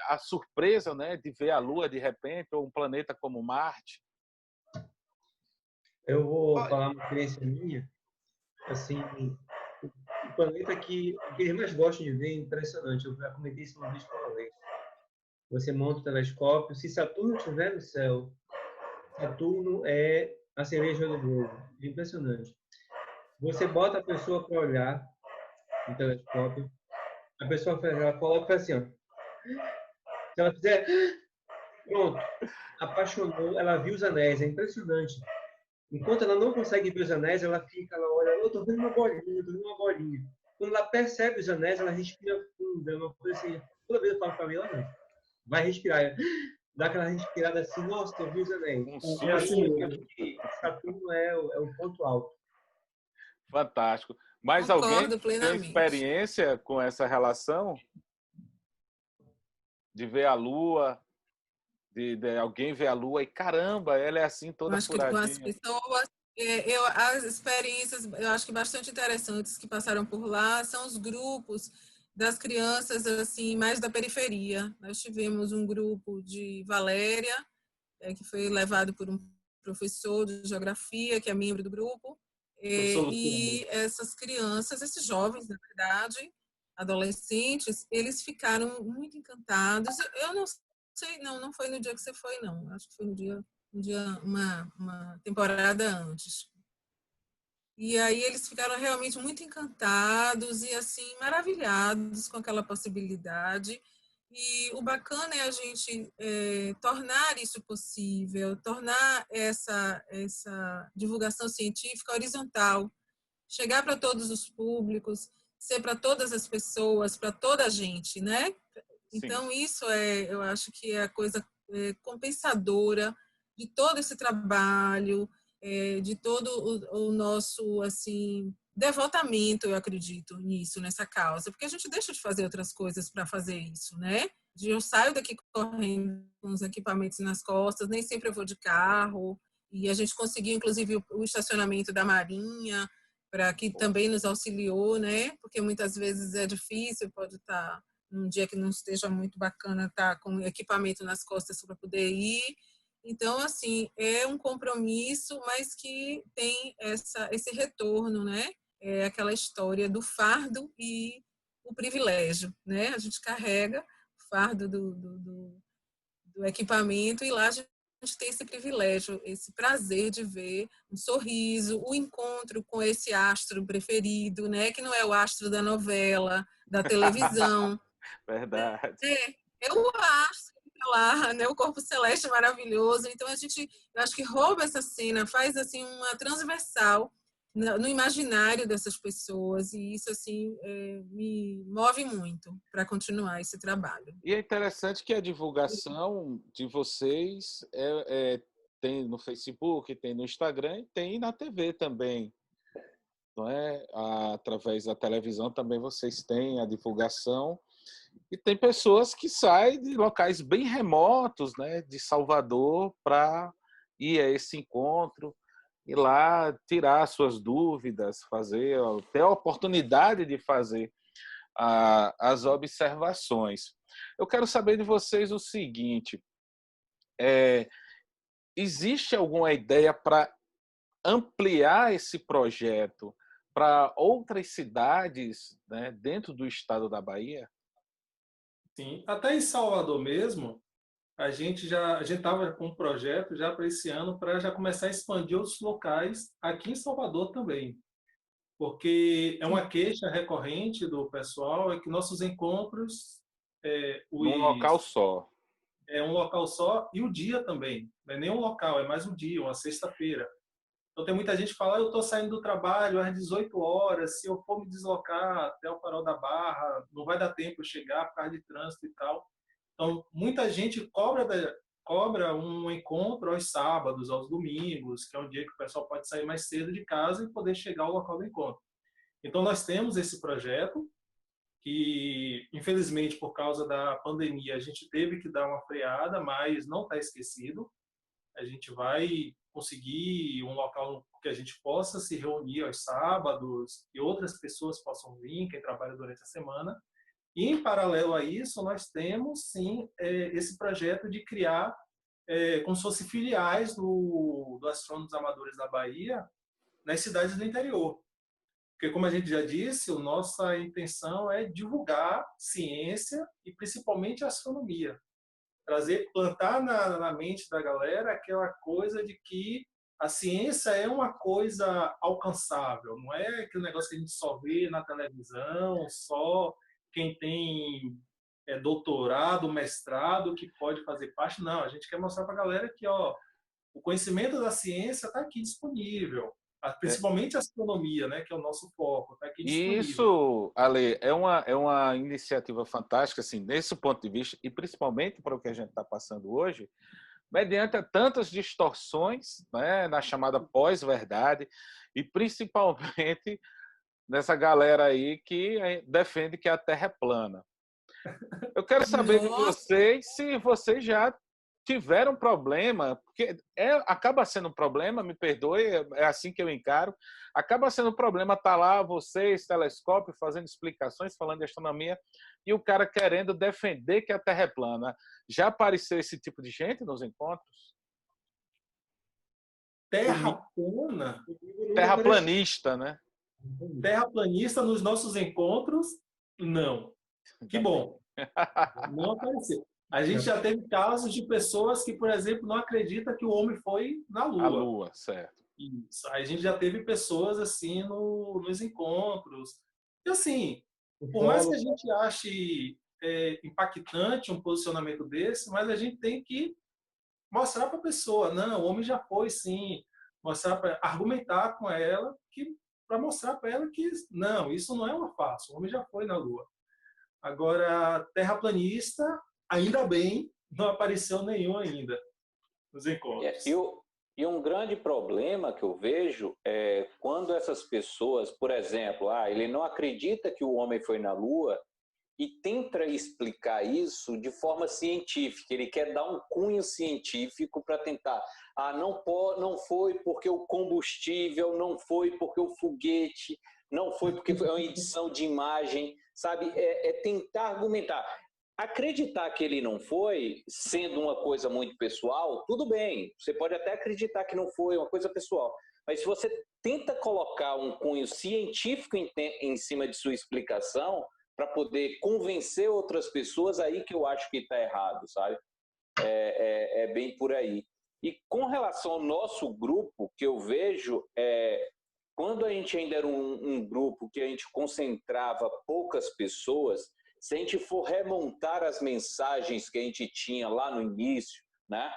a surpresa, né, de ver a Lua de repente, ou um planeta como Marte. Eu vou falar uma experiência minha. Assim, o planeta que eles mais gostam de ver é impressionante. Eu já comentei isso uma vez com a Alex. Você monta o telescópio. Se Saturno estiver no céu, Saturno é a cereja do bolo. É impressionante. Você bota a pessoa para olhar no telescópio. A pessoa ela coloca e faz assim, ó. Se ela fizer, pronto, apaixonou, ela viu os anéis. É impressionante. Enquanto ela não consegue ver os anéis, ela fica, ela olha, eu tô vendo uma bolinha, tô vendo uma bolinha. Quando ela percebe os anéis, ela respira fundo, é uma coisa assim. Toda vez eu falo para ela, não, vai respirar. Dá aquela respirada assim, nossa, eu vi os anéis. É assim mesmo. Saturno é o ponto alto. Fantástico. Mais Concordo alguém tem plenamente. experiência com essa relação? De ver a Lua, de alguém ver a Lua e caramba, ela é assim toda furadinha. As pessoas, as experiências, eu acho que bastante interessantes que passaram por lá são os grupos das crianças assim mais da periferia. Nós tivemos um grupo de Valéria, que foi levado por um professor de geografia, que é membro do grupo, e essas crianças, esses jovens, na verdade, adolescentes, eles ficaram muito encantados. Eu não sei, não foi no dia que você foi, não. Acho que foi uma temporada antes. E aí eles ficaram realmente muito encantados e assim maravilhados com aquela possibilidade. E o bacana é a gente tornar isso possível, tornar essa divulgação científica horizontal, chegar para todos os públicos, ser para todas as pessoas, para toda a gente, né? Então, isso eu acho que é a coisa compensadora de todo esse trabalho, de todo o nosso, assim, devotamento, eu acredito nisso, nessa causa, porque a gente deixa de fazer outras coisas para fazer isso, né? Eu saio daqui correndo com os equipamentos nas costas, nem sempre eu vou de carro, e a gente conseguiu, inclusive, o estacionamento da Marinha, para que também nos auxiliou, né? Porque muitas vezes é difícil, pode estar num dia que não esteja muito bacana, estar com equipamento nas costas para poder ir. Então, assim, é um compromisso, mas que tem esse retorno, né? É aquela história do fardo e o privilégio, né? A gente carrega o fardo do equipamento e lá a gente tem esse privilégio, esse prazer de ver um sorriso, o encontro com esse astro preferido, né? Que não é o astro da novela, da televisão. Verdade. É o astro que tá lá, né? O corpo celeste maravilhoso. Então eu acho que rouba essa cena, faz assim uma transversal no imaginário dessas pessoas e isso assim me move muito para continuar esse trabalho. E é interessante que a divulgação de vocês tem no Facebook, tem no Instagram e tem na TV também, não é? Através da televisão também vocês têm a divulgação e tem pessoas que saem de locais bem remotos, né, de Salvador para ir a esse encontro e lá tirar suas dúvidas, ter a oportunidade de fazer as observações. Eu quero saber de vocês o seguinte: existe alguma ideia para ampliar esse projeto para outras cidades, né, dentro do estado da Bahia? Sim, até em Salvador mesmo, a gente estava com um projeto já para esse ano para já começar a expandir outros locais aqui em Salvador também. Porque é uma queixa recorrente do pessoal é que nossos encontros Num local só. É um local só e o dia também. Não é nem um local, é mais um dia, uma sexta-feira. Então tem muita gente que fala, eu estou saindo do trabalho às 18 horas, se eu for me deslocar até o Farol da Barra, não vai dar tempo de chegar por causa de trânsito e tal. Então muita gente cobra um encontro aos sábados, aos domingos, que é um dia que o pessoal pode sair mais cedo de casa e poder chegar ao local do encontro. Então nós temos esse projeto que, infelizmente, por causa da pandemia, a gente teve que dar uma freada, mas não está esquecido. A gente vai conseguir um local que a gente possa se reunir aos sábados e outras pessoas possam vir, quem trabalha durante a semana. E, em paralelo a isso, nós temos, sim, esse projeto de criar como se fossem filiais do Astrônomos Amadores da Bahia nas cidades do interior. Porque, como a gente já disse, a nossa intenção é divulgar ciência e, principalmente, a astronomia. Plantar na mente da galera aquela coisa de que a ciência é uma coisa alcançável, não é aquele negócio que a gente só vê na televisão, só quem tem doutorado, mestrado, que pode fazer parte. Não, a gente quer mostrar para a galera que o conhecimento da ciência está aqui disponível. Principalmente a astronomia, né, que é o nosso foco, está aqui disponível. Isso, Ale, é uma iniciativa fantástica, assim, nesse ponto de vista, e principalmente para o que a gente está passando hoje, mediante tantas distorções, né, na chamada pós-verdade, e principalmente nessa galera aí que defende que a Terra é plana. Eu quero saber de vocês se vocês já tiveram problema, porque acaba sendo um problema, me perdoe, é assim que eu encaro, acaba sendo um problema estar lá vocês, telescópio, fazendo explicações, falando de astronomia, e o cara querendo defender que a Terra é plana. Já apareceu esse tipo de gente nos encontros? Terra plana? Terraplanista, né? Terraplanista nos nossos encontros? Não. Que bom. Não apareceu. A gente já teve casos de pessoas que, por exemplo, não acreditam que o homem foi na Lua. A Lua, certo. Isso. A gente já teve pessoas assim nos encontros. E assim, por mais que a gente ache impactante um posicionamento desse, mas a gente tem que mostrar para a pessoa, não, o homem já foi sim, argumentar com ela para mostrar para ela que não, isso não é uma farsa, o homem já foi na Lua. Agora, terraplanista, ainda bem, não apareceu nenhum ainda nos encontros. E um grande problema que eu vejo é quando essas pessoas, por exemplo, ele não acredita que o homem foi na Lua e tenta explicar isso de forma científica. Ele quer dar um cunho científico para tentar. Não foi porque o combustível, não foi porque o foguete, não foi porque foi uma edição de imagem, sabe? É tentar argumentar. Acreditar que ele não foi, sendo uma coisa muito pessoal, tudo bem. Você pode até acreditar que não foi uma coisa pessoal. Mas se você tenta colocar um cunho científico em cima de sua explicação, para poder convencer outras pessoas, aí que eu acho que está errado, sabe? É bem por aí. E com relação ao nosso grupo, que eu vejo, quando a gente ainda era um grupo que a gente concentrava poucas pessoas, se a gente for remontar as mensagens que a gente tinha lá no início, né?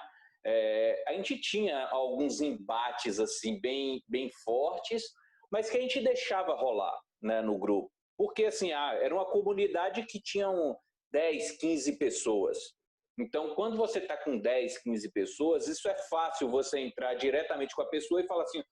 A gente tinha alguns embates assim, bem fortes, mas que a gente deixava rolar, né, no grupo. Porque assim, era uma comunidade que tinham 10, 15 pessoas. Então, quando você está com 10, 15 pessoas, isso é fácil você entrar diretamente com a pessoa e falar assim,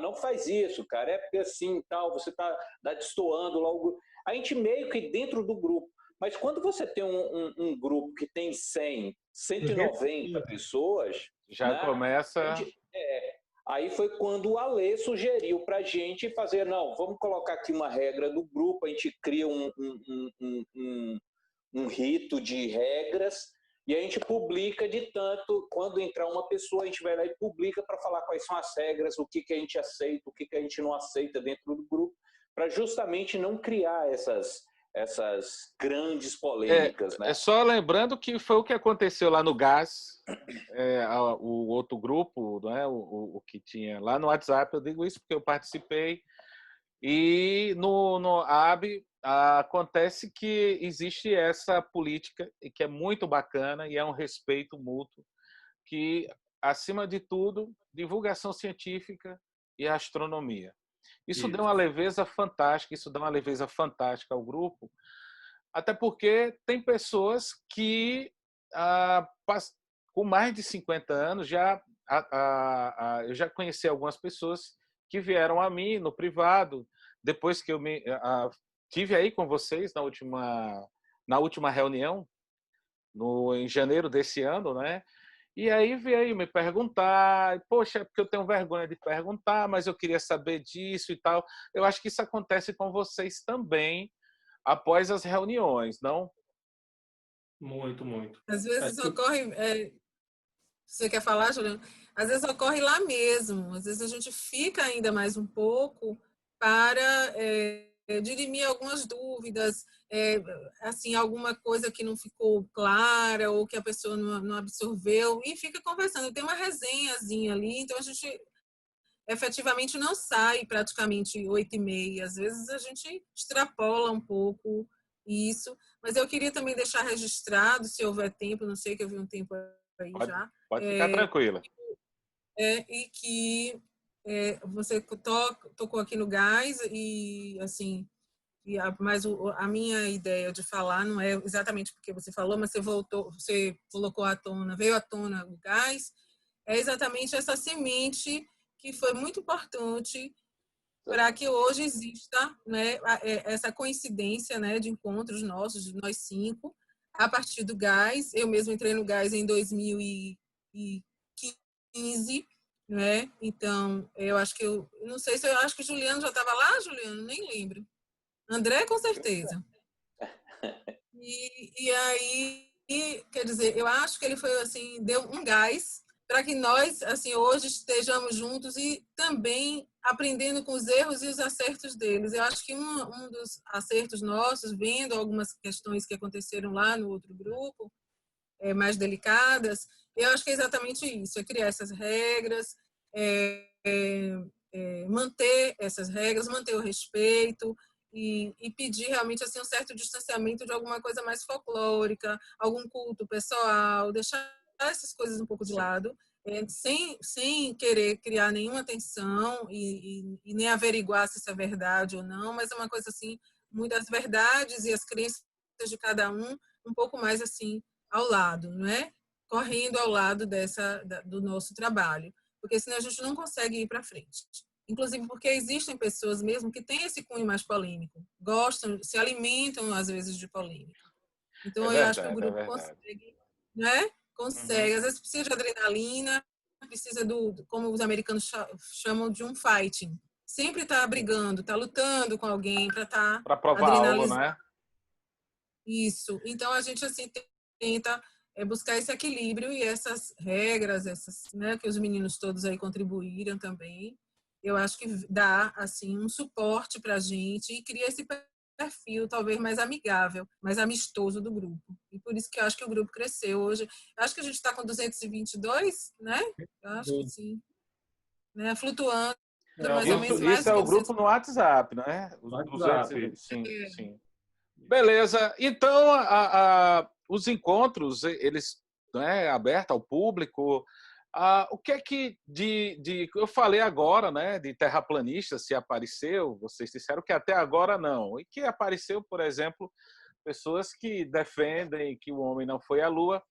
não faz isso, cara, é porque assim, tal, você está destoando logo. A gente meio que dentro do grupo. Mas quando você tem um grupo que tem 100, 190 pessoas... Já, né, começa... Aí foi quando o Alê sugeriu para a gente fazer, não, vamos colocar aqui uma regra do grupo, a gente cria um rito de regras e a gente publica de tanto, quando entrar uma pessoa, a gente vai lá e publica para falar quais são as regras, o que a gente aceita, o que a gente não aceita dentro do grupo, para justamente não criar essas grandes polêmicas. Né? Só lembrando que foi o que aconteceu lá no GAS, o outro grupo, né, o que tinha lá no WhatsApp, eu digo isso porque eu participei, e no AB acontece que existe essa política que é muito bacana e é um respeito mútuo, que, acima de tudo, divulgação científica e astronomia. Isso deu uma leveza fantástica ao grupo, até porque tem pessoas que, com mais de 50 anos, eu já conheci algumas pessoas que vieram a mim no privado, depois que eu tive aí com vocês na última reunião, em janeiro desse ano, né? E aí veio me perguntar, poxa, é porque eu tenho vergonha de perguntar, mas eu queria saber disso e tal. Eu acho que isso acontece com vocês também após as reuniões, não? Muito, muito. Às vezes ocorre... Você quer falar, Juliano? Às vezes ocorre lá mesmo. Às vezes a gente fica ainda mais um pouco para dirimir algumas dúvidas, assim, alguma coisa que não ficou clara ou que a pessoa não absorveu, e fica conversando. Tem uma resenhazinha ali, então a gente efetivamente não sai praticamente 8h30. Às vezes a gente extrapola um pouco isso, mas eu queria também deixar registrado, se houver tempo, não sei, que eu vi um tempo aí já. Pode ficar tranquila. E que você tocou aqui no gás e, assim, mas a minha ideia de falar não é exatamente porque você falou, mas você colocou veio à tona o gás, é exatamente essa semente que foi muito importante para que hoje exista, né, essa coincidência, né, de encontros nossos, de nós 5, a partir do gás. Eu mesmo entrei no gás em 2015, né? Então, eu acho que não sei se eu acho que o Juliano já estava lá, Juliano, nem lembro. André, com certeza. E aí, quer dizer, eu acho que ele foi assim, deu um gás para que nós, assim, hoje estejamos juntos e também aprendendo com os erros e os acertos deles. Eu acho que um dos acertos nossos, vendo algumas questões que aconteceram lá no outro grupo, mais delicadas, eu acho que é exatamente isso, é criar essas regras, manter essas regras, manter o respeito e pedir realmente assim, um certo distanciamento de alguma coisa mais folclórica, algum culto pessoal, deixar essas coisas um pouco de lado, sem querer criar nenhuma tensão e nem averiguar se isso é verdade ou não, mas é uma coisa assim, muitas verdades e as crenças de cada um pouco mais assim ao lado, não é? Correndo ao lado do nosso trabalho, porque senão a gente não consegue ir para frente. Inclusive porque existem pessoas mesmo que têm esse cunho mais polêmico, gostam, se alimentam às vezes de polêmica. Então eu acho que o grupo consegue, né? Consegue. Às vezes precisa de adrenalina, precisa como os americanos chamam de um fighting. Sempre tá brigando, tá lutando com alguém para provar algo, né? Isso. Então a gente assim tenta buscar esse equilíbrio e essas regras, né, que os meninos todos aí contribuíram também. Eu acho que dá assim um suporte para a gente e cria esse perfil talvez mais amigável, mais amistoso do grupo. E por isso que eu acho que o grupo cresceu hoje. Eu acho que a gente está com 222, né? Eu acho que sim. Né? Flutuando. Mais ou menos mais isso é o grupo no WhatsApp, né? Sim. Beleza. Então, os encontros, eles, né, abertos ao público. O que é que eu falei agora, né, de terraplanistas, se apareceu, vocês disseram que até agora não. E que apareceu, por exemplo, pessoas que defendem que o homem não foi à Lua,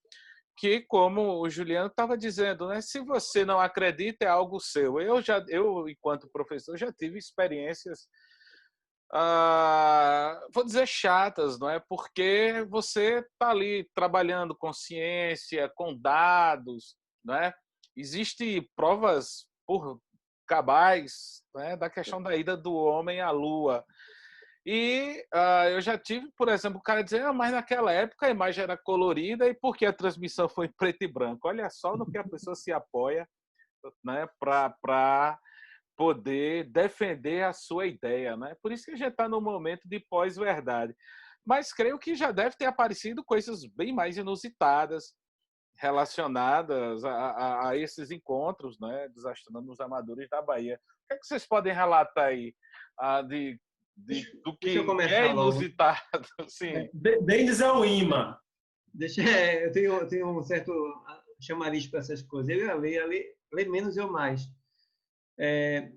que, como o Juliano estava dizendo, né, se você não acredita, é algo seu. Eu, enquanto professor, já tive experiências, vou dizer chatas, não é? Porque você está ali trabalhando com ciência, com dados, não é? Existem provas por cabais, né, da questão da ida do homem à Lua. E eu já tive, por exemplo, o cara dizer, mas naquela época a imagem era colorida e por que a transmissão foi em preto e branco? Olha só no que a pessoa se apoia, né, para poder defender a sua ideia, né? Por isso que a gente está no momento de pós-verdade. Mas creio que já deve ter aparecido coisas bem mais inusitadas relacionadas a esses encontros, né, dos astrônomos amadores da Bahia. O que é que vocês podem relatar aí do que é inusitado? Sim. Denis é o imã. Eu tenho um certo chamariz para essas coisas. Eu ia ler menos, eu mais.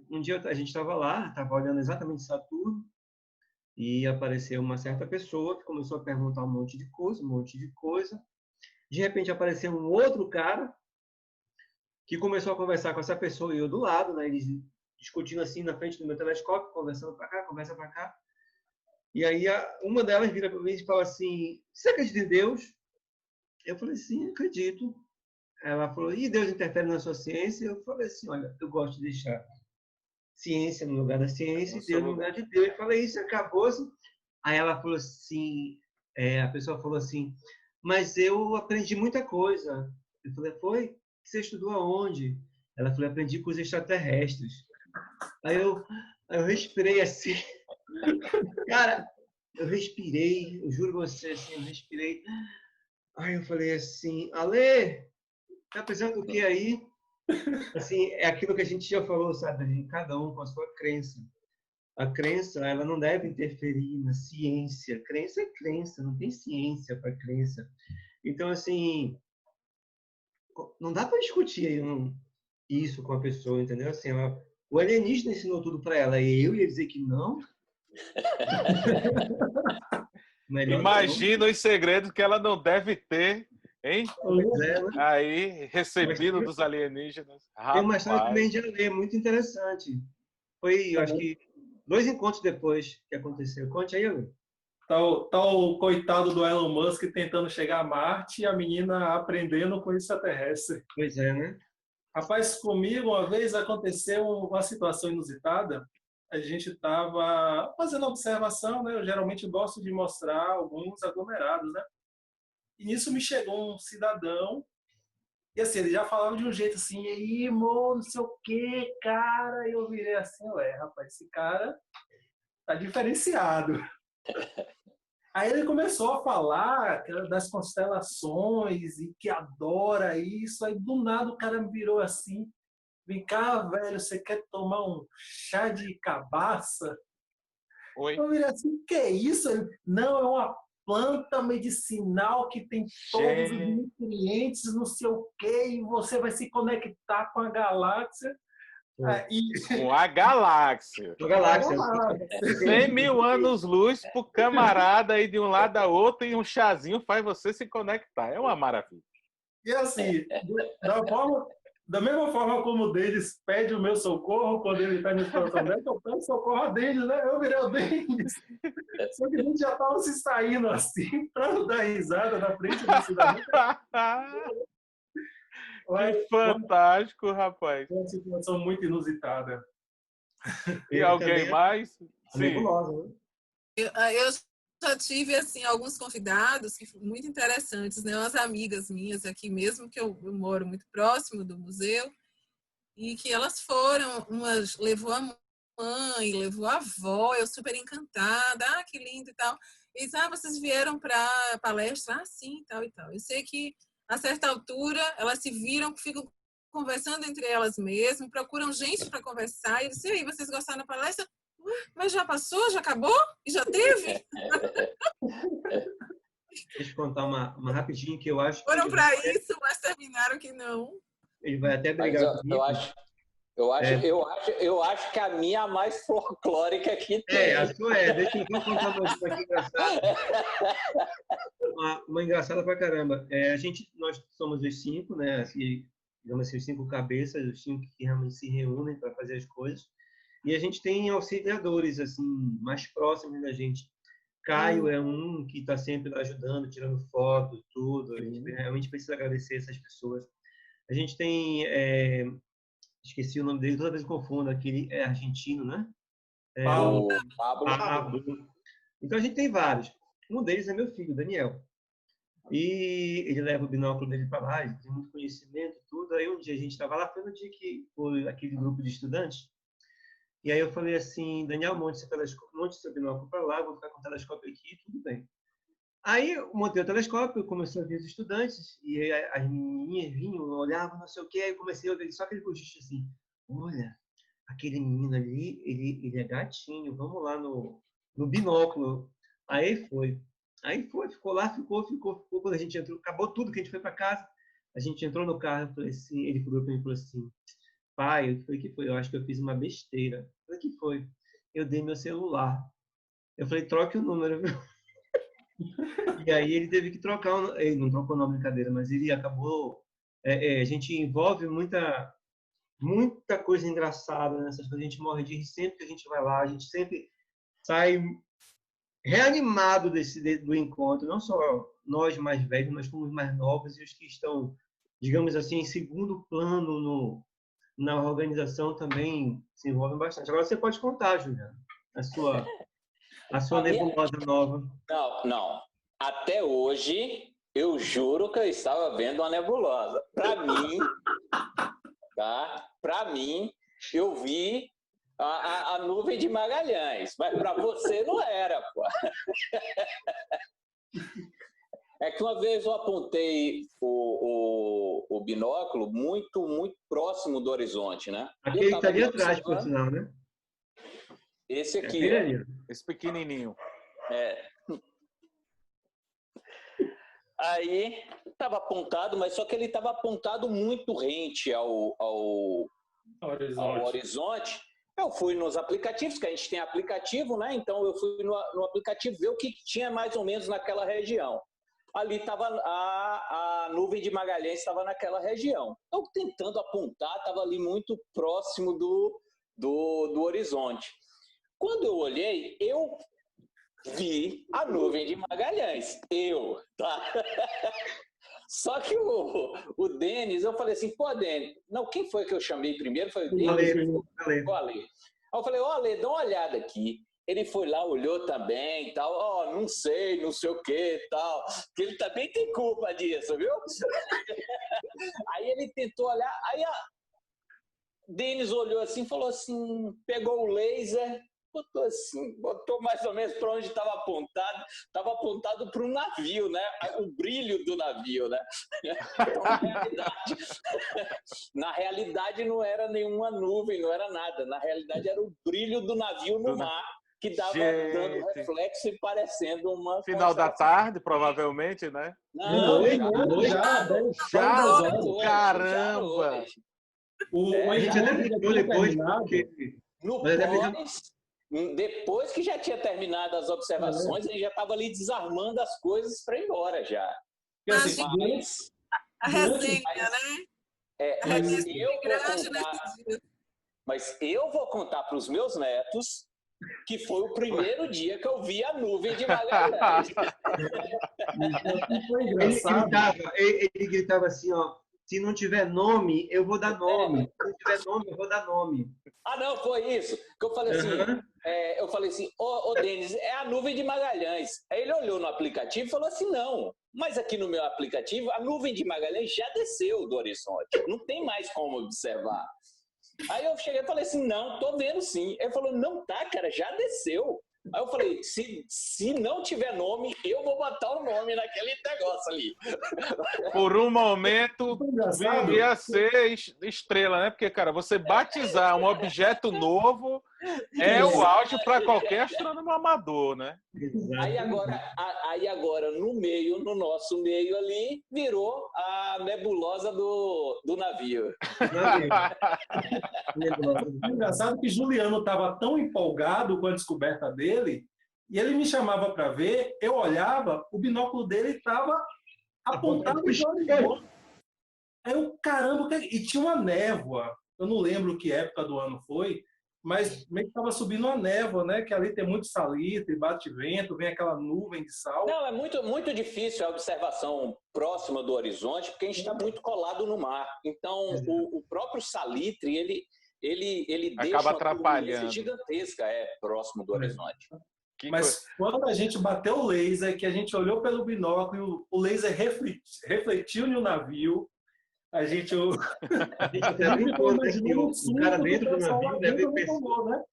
Um dia a gente estava lá, estava olhando exatamente Saturno, e apareceu uma certa pessoa que começou a perguntar um monte de coisa. De repente apareceu um outro cara que começou a conversar com essa pessoa e eu do lado, né? Eles discutindo assim na frente do meu telescópio, conversando para cá, conversa para cá. E aí uma delas vira para mim e fala assim: "Você acredita em Deus?" Eu falei: "Sim, acredito." Ela falou: "E Deus interfere na sua ciência?" Eu falei assim: "Olha, eu gosto de deixar ciência no lugar da ciência e Deus no lugar de Deus." Eu falei: "Isso acabou." Aí ela falou assim, a pessoa falou assim: "Mas eu aprendi muita coisa." Eu falei: "Foi? Você estudou aonde?" Ela falou: "Aprendi com os extraterrestres." Aí eu respirei assim. Cara, eu respirei, eu juro você, assim, eu respirei. Aí eu falei assim: "Ale, tá pensando o que aí?" Assim, é aquilo que a gente já falou, sabe? Cada um com a sua crença. A crença, ela não deve interferir na ciência. Crença é crença, não tem ciência para crença. Então, assim, não dá para discutir isso com a pessoa, entendeu? Assim, o alienígena ensinou tudo para ela e eu ia dizer que não. Imagina os segredos que ela não deve ter, hein? Né? Aí, recebido dos alienígenas. Tem uma história também de Ale, muito interessante. Foi, eu acho que 2 encontros depois que aconteceu. Conte aí, Ale. Tá o coitado do Elon Musk tentando chegar a Marte e a menina aprendendo com extraterrestre. Pois é, né? Rapaz, comigo uma vez aconteceu uma situação inusitada. A gente estava fazendo observação, né? Eu geralmente gosto de mostrar alguns aglomerados, né? E nisso me chegou um cidadão e assim, ele já falava de um jeito assim, e aí, irmão, não sei o que, cara. E eu virei assim, rapaz, esse cara tá diferenciado. Aí ele começou a falar das constelações e que adora isso. Aí do nada o cara me virou assim: "Vem cá, velho, você quer tomar um chá de cabaça?" Oi. Eu virei assim: "Que é isso?" Ele: "Não, é uma planta medicinal que tem todos os nutrientes, não sei o quê, e você vai se conectar com a galáxia." Com a galáxia. A galáxia. 100 mil anos-luz pro camarada aí de um lado a outro e um chazinho faz você se conectar. É uma maravilha. E assim, da mesma forma como o Denis pede o meu socorro quando ele está em situação dessa, eu peço socorro a Denis, né? Eu virei o Denis. Só que a gente já estava se saindo assim para não dar risada na frente do cidadão. Que fantástico, rapaz. É uma situação muito inusitada. E alguém mais? Sim. Né? Eu já tive assim alguns convidados que foram muito interessantes, né? Umas amigas minhas aqui mesmo, que eu moro muito próximo do museu, e que elas foram, umas levou a mãe, levou a avó, eu super encantada, que lindo e tal. E disse, vocês vieram para a palestra? Sim, tal e tal. Eu sei que a certa altura elas se viram, ficam conversando entre elas mesmas, procuram gente para conversar, e eu disse, e aí, vocês gostaram da palestra? Mas já passou? Já acabou? E já teve? Deixa eu contar uma rapidinho que eu acho... Foram para isso, mas terminaram que não. Ele vai até brigar comigo. Eu acho que a minha é a mais folclórica que tem. A sua é. Deixa eu contar uma coisa aqui engraçada. Uma engraçada pra caramba. Nós somos os 5, né? Assim, digamos assim, os 5 cabeças, os 5 que realmente se reúnem para fazer as coisas. E a gente tem auxiliadores, assim, mais próximos da gente. Caio é um que está sempre ajudando, tirando foto, tudo. A gente realmente precisa agradecer essas pessoas. A gente tem... esqueci o nome dele, toda vez eu confundo. Aquele é argentino, né? Pablo. Então, a gente tem vários. Um deles é meu filho, Daniel. E ele leva o binóculo dele para lá, ele tem muito conhecimento, tudo. Aí, um dia a gente estava lá, foi no dia que foi aquele grupo de estudantes. E aí eu falei assim, Daniel, monte seu binóculo para lá, vou ficar com o telescópio aqui, tudo bem. Aí eu montei o telescópio, comecei a ver os estudantes, e aí as menininhas vinham, olhavam, não sei o quê, aí eu comecei a ouvir só aquele cochicho assim, olha, aquele menino ali, ele é gatinho, vamos lá no binóculo. Aí foi, ficou lá, ficou, quando a gente entrou, acabou tudo, que a gente foi para casa, a gente entrou no carro, eu falei assim, ele falou para mim, falou assim, pai, eu falei, que foi? Eu acho que eu fiz uma besteira. Eu falei, que foi? Eu dei meu celular. Eu falei, troque o número. E aí ele teve que trocar, ele não trocou o nome de brincadeira, mas ele acabou, a gente envolve muita coisa engraçada nessas coisas, a gente morre de rir sempre que a gente vai lá, a gente sempre sai reanimado do encontro, não só nós mais velhos, mas como os mais novos e os que estão, digamos assim, em segundo plano na organização também se envolvem bastante. Agora você pode contar, Juliana, a sua nebulosa nova. Não. Até hoje, eu juro que eu estava vendo uma nebulosa. Para mim, tá? Para mim, eu vi a nuvem de Magalhães, mas para você não era, pô. É que uma vez eu apontei o binóculo muito, muito próximo do horizonte, né? Aquele que está ali atrás, por sinal, né? Esse aqui. Esse pequenininho. Aí estava apontado, mas só que ele estava apontado muito rente ao horizonte. Eu fui nos aplicativos, que a gente tem aplicativo, né? Então eu fui no aplicativo ver o que tinha mais ou menos naquela região. Ali estava a nuvem de Magalhães, estava naquela região. Eu tentando apontar, estava ali muito próximo do horizonte. Quando eu olhei, eu vi a nuvem de Magalhães. Tá? Só que o Denis, eu falei assim, pô, Denis, não, quem foi que eu chamei primeiro? Foi o Denis. O Ale. Aí eu falei, Ale, dá uma olhada aqui. Ele foi lá, olhou também, tal, não sei o que, tal, que ele também tem culpa disso, viu? Aí ele tentou olhar, aí a Denis olhou assim, falou assim, pegou o laser, botou mais ou menos para onde estava apontado para o navio, né? O brilho do navio, né? Então, na realidade não era nenhuma nuvem, não era nada, na realidade era o brilho do navio no mar, que estava dando reflexo e parecendo uma... Final da tarde, provavelmente, né? Não, já, caramba! A gente até ficou depois, depois que já tinha terminado as observações, ele já estava ali desarmando as coisas para ir embora já. Assim, a resenha, né? Mas eu vou contar para os meus netos que foi o primeiro dia que eu vi a nuvem de Magalhães. Ele gritava assim, ó, se não tiver nome, eu vou dar nome. Se não tiver nome, eu vou dar nome. Ah, não, foi isso. Que eu falei assim, ô Denis, é a nuvem de Magalhães. Aí ele olhou no aplicativo e falou assim, não, mas aqui no meu aplicativo a nuvem de Magalhães já desceu do horizonte. Não tem mais como observar. Aí eu cheguei e falei assim, não, tô vendo sim. Ele falou, não tá, cara, já desceu. Aí eu falei, se não tiver nome, eu vou botar o nome naquele negócio ali. Por um momento, ia ser estrela, né? Porque, cara, você batizar um objeto novo é o auge para qualquer astrônomo amador, né? Aí agora, no nosso meio ali, virou a nebulosa do navio. É engraçado que Juliano estava tão empolgado com a descoberta dele, e ele me chamava para ver, eu olhava, o binóculo dele estava apontado para o horizonte. Aí eu, caramba, e tinha uma névoa, eu não lembro que época do ano foi, mas meio que estava subindo uma névoa, né? Que ali tem muito salitre, bate vento, vem aquela nuvem de sal. Não, é muito difícil a observação próxima do horizonte, porque a gente está muito colado no mar. Então, o próprio salitre, ele acaba atrapalhando. Gigantesca, próximo do horizonte. Mas quando a gente bateu o laser, que a gente olhou pelo binóculo, o laser refletiu no navio, a gente até brincou, né? O cara dentro do navio deve ter pensado, né?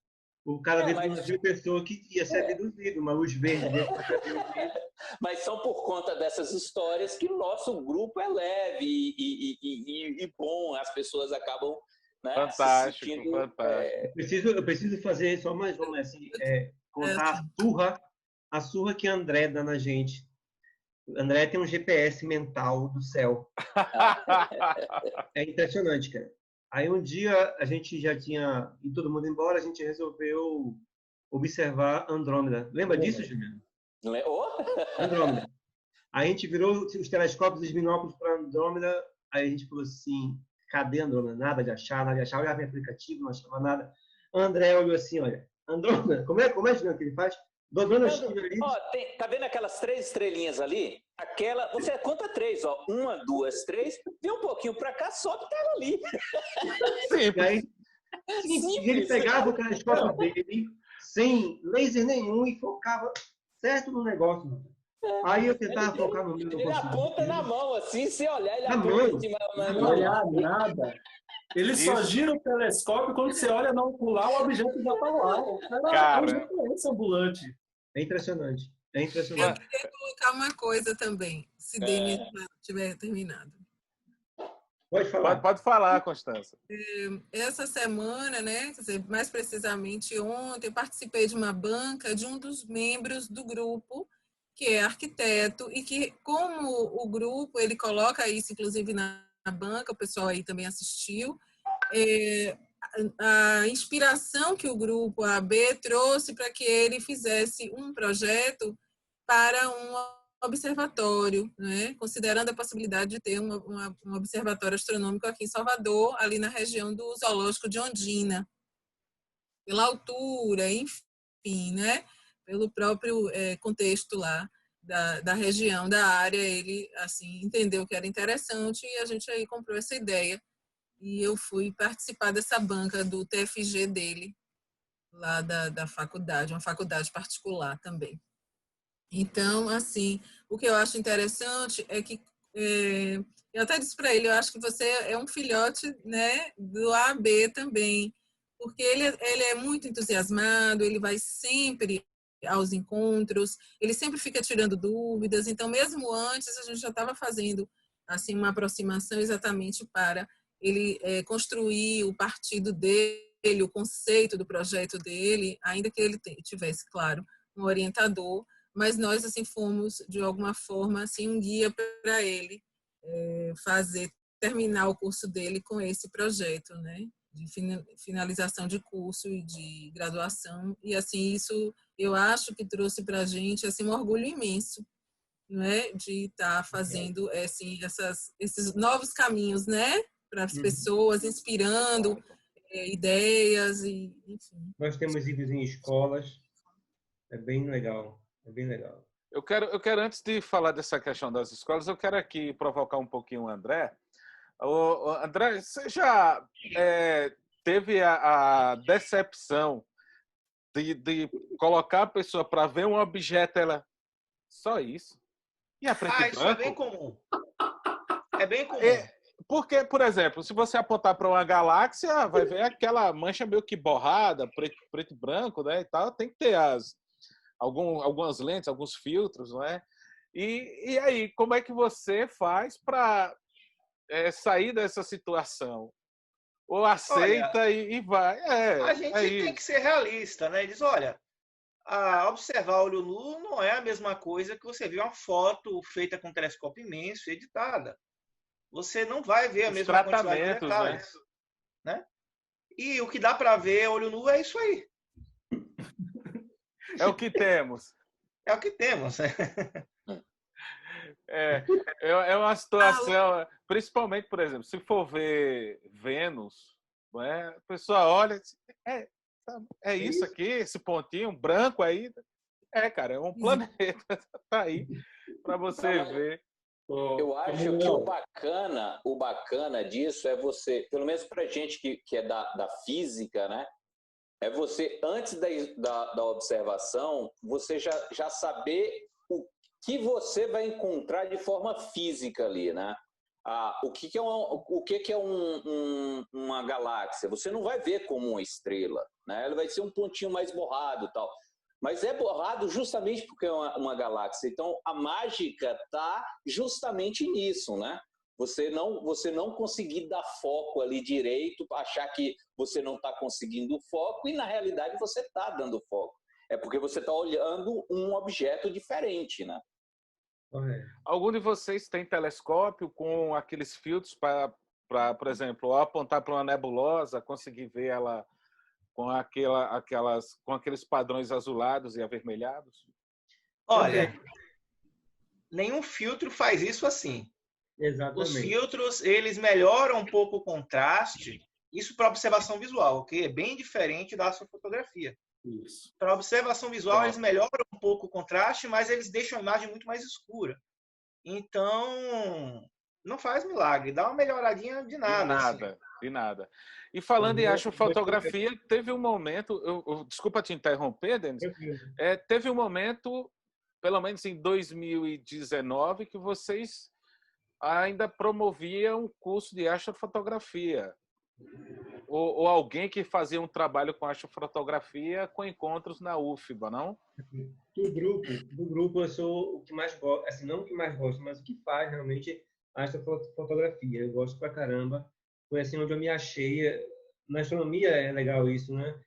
O cara dentro do navio pensou que ia ser abduzido, uma luz verde dentro do navio. Mas são por conta dessas histórias que o nosso grupo é leve e bom, as pessoas acabam, né, fantástico, se sentindo, fantástico. Eu preciso fazer só mais uma, assim, contar a surra que a André dá na gente. André tem um GPS mental do céu. É impressionante, cara. Aí um dia a gente já tinha ido todo mundo embora, a gente resolveu observar Andrômeda. Lembra disso, Juliano? Andrômeda. Aí a gente virou os telescópios e os binóculos para Andrômeda. Aí a gente falou assim, cadê Andrômeda? Nada de achar. Olhava em aplicativo, não achava nada. André olhou assim, olha, Andrômeda, como é Juliano, que ele faz? Dobrando as ali. Tá vendo aquelas 3 estrelinhas ali? Você conta 3, ó. 1, 2, 3. Vem um pouquinho pra cá, sobe ela ali. E ele pegava o telescópio dele sem laser nenhum e focava certo no negócio. Aí eu tentava focar no meu. Ele aponta na mão, assim, sem olhar, ele aponta assim, sem olhar nada. Ele só gira o telescópio quando você olha no ocular, o objeto já está lá. É um GPS ambulante. É impressionante. Eu queria colocar uma coisa também, se Denis tiver terminado. Pode falar. Pode falar, Constança. Essa semana, né, quer dizer, mais precisamente ontem, eu participei de uma banca de um dos membros do grupo, que é arquiteto, e que, como o grupo, ele coloca isso, inclusive, na banca, o pessoal aí também assistiu, a inspiração que o grupo AB trouxe para que ele fizesse um projeto para um observatório, né? Considerando a possibilidade de ter um observatório astronômico aqui em Salvador, ali na região do Zoológico de Ondina, pela altura, enfim, né? Pelo próprio contexto lá da região, da área, ele assim entendeu que era interessante e a gente aí comprou essa ideia. E eu fui participar dessa banca do TFG dele, lá da faculdade, uma faculdade particular também. Então, assim, o que eu acho interessante é que, eu até disse para ele, eu acho que você é um filhote, né, do AB também, porque ele é muito entusiasmado, ele vai sempre aos encontros, ele sempre fica tirando dúvidas, então, mesmo antes, a gente já estava fazendo assim, uma aproximação exatamente para ele construir o partido dele, o conceito do projeto dele, ainda que ele tivesse, claro, um orientador, mas nós assim fomos de alguma forma assim um guia para ele fazer terminar o curso dele com esse projeto, né? De finalização de curso e de graduação. E, assim, isso eu acho que trouxe para a gente, assim, um orgulho imenso, não é? De estar fazendo, assim, esses novos caminhos, né? Para as pessoas, inspirando ideias e, enfim. Nós temos ido em escolas, é bem legal, é bem legal. Eu quero, antes de falar dessa questão das escolas, eu quero aqui provocar um pouquinho o André. André, você já teve a decepção de colocar a pessoa para ver um objeto, ela só isso? E a preto e branco? Isso é bem comum. É bem comum. Porque, por exemplo, se você apontar para uma galáxia, vai ver aquela mancha meio que borrada, preto e branco, né? E tal. Tem que ter algumas lentes, alguns filtros, não é? E aí, como é que você faz para sair dessa situação? Ou aceita. Olha, e vai? A gente tem que ser realista, né? Diz, olha, observar olho nu não é a mesma coisa que você ver uma foto feita com um telescópio imenso, editada. Você não vai ver a mesma quantidade de detalhes, né? E o que dá para ver olho nu é isso aí. É o que temos. É o que temos. É uma situação, principalmente, por exemplo, se for ver Vênus, não é? A pessoa olha, é isso aqui, esse pontinho branco aí. Cara, é um planeta, tá aí para você ver. Eu acho que o bacana disso é você, pelo menos para gente que é da física, né? É você, antes da observação, você já saber o que você vai encontrar de forma física ali, né? O que é uma galáxia? Você não vai ver como uma estrela, né? Ela vai ser um pontinho mais borrado e tal. Mas é borrado justamente porque é uma galáxia. Então, a mágica está justamente nisso, né? Você não conseguir dar foco ali direito, achar que você não está conseguindo foco, e na realidade você está dando foco. É porque você está olhando um objeto diferente, né? Algum de vocês tem telescópio com aqueles filtros para, por exemplo, ao apontar para uma nebulosa, conseguir ver ela com aqueles padrões azulados e avermelhados? Olha, nenhum filtro faz isso assim. Exatamente. Os filtros, eles melhoram um pouco o contraste, isso para observação visual, ok? É bem diferente da astrofotografia. Para observação visual, eles melhoram um pouco o contraste, mas eles deixam a imagem muito mais escura. Então, não faz milagre, dá uma melhoradinha de nada. De nada. E falando em astrofotografia, teve um momento, desculpa te interromper, Denis, teve um momento, pelo menos em 2019, que vocês ainda promoviam um curso de astrofotografia. Ou alguém que fazia um trabalho com astrofotografia com encontros na UFBA, não? Do grupo eu sou o que mais gosto, assim, não o que mais gosto, mas o que faz realmente a astrofotografia. Eu gosto pra caramba. Foi assim onde eu me achei. Na astronomia é legal isso, né?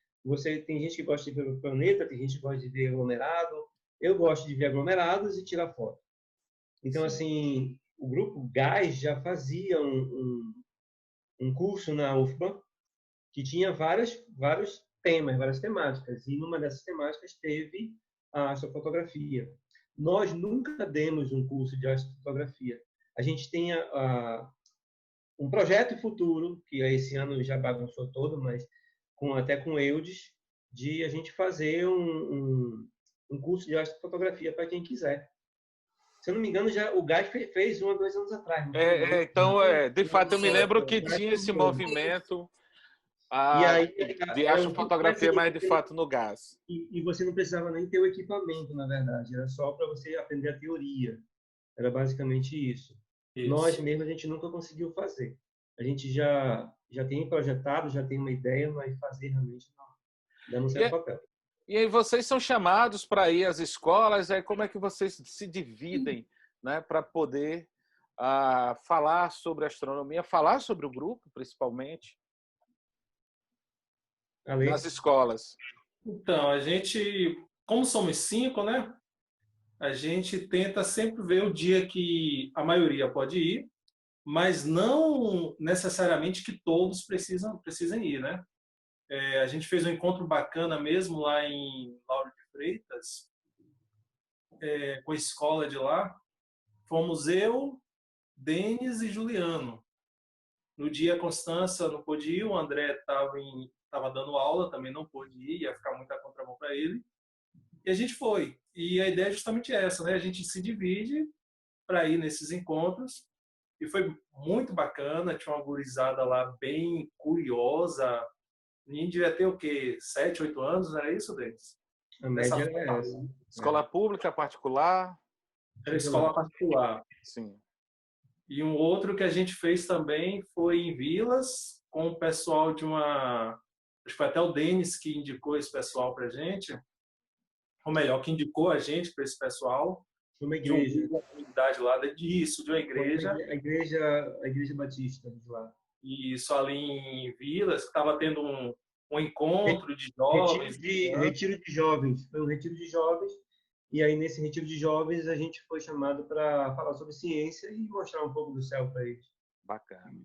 Tem gente que gosta de ver o planeta, tem gente que gosta de ver aglomerado. Eu gosto de ver aglomerados e tirar foto. Então, assim, o grupo GAS já fazia um curso na UFBA que tinha vários temas, várias temáticas. E numa dessas temáticas teve a astrofotografia. Nós nunca demos um curso de astrofotografia. A gente tem um projeto futuro, que esse ano já bagunçou todo, mas até com o Eudes, de a gente fazer um curso de astrofotografia para quem quiser. Se eu não me engano, já o GAS fez 1 ou 2 anos atrás. De fato, eu me lembro que tinha esse movimento de astrofotografia, mas de fato no GAS. E você não precisava nem ter o equipamento, na verdade. Era só para você aprender a teoria. Era basicamente isso. Nós mesmos a gente nunca conseguiu fazer. A gente já tem projetado, já tem uma ideia, mas fazer realmente não serve papel. E aí vocês são chamados para ir às escolas, como é que vocês se dividem, né, para poder falar sobre astronomia, falar sobre o grupo, principalmente, nas escolas? Então, a gente, como somos 5, né, a gente tenta sempre ver o dia que a maioria pode ir, mas não necessariamente que todos precisem ir, né? A gente fez um encontro bacana mesmo lá em Lauro de Freitas, com a escola de lá. Fomos eu, Denis e Juliano. No dia a Constança não pôde ir, o André estava dando aula, também não pôde ir, ia ficar muita contramão para ele. E a gente foi. E a ideia é justamente essa, né? A gente se divide para ir nesses encontros. E foi muito bacana, tinha uma gurizada lá bem curiosa. O menino devia ter o quê? 7, 8 anos, era isso, Denis? A média é essa. Escola pública, particular? Era escola particular. Sim. E um outro que a gente fez também foi em Vilas, com o pessoal de uma... Acho que foi até o Denis que indicou esse pessoal para a gente. Ou melhor, que indicou a gente para esse pessoal. Foi uma igreja. De uma comunidade lá, de uma igreja. A igreja Batista de lá. Isso, ali em Vilas, que estava tendo um encontro de jovens. Retiro de jovens. Foi um retiro de jovens. E aí, nesse retiro de jovens, a gente foi chamado para falar sobre ciência e mostrar um pouco do céu para eles. Bacana.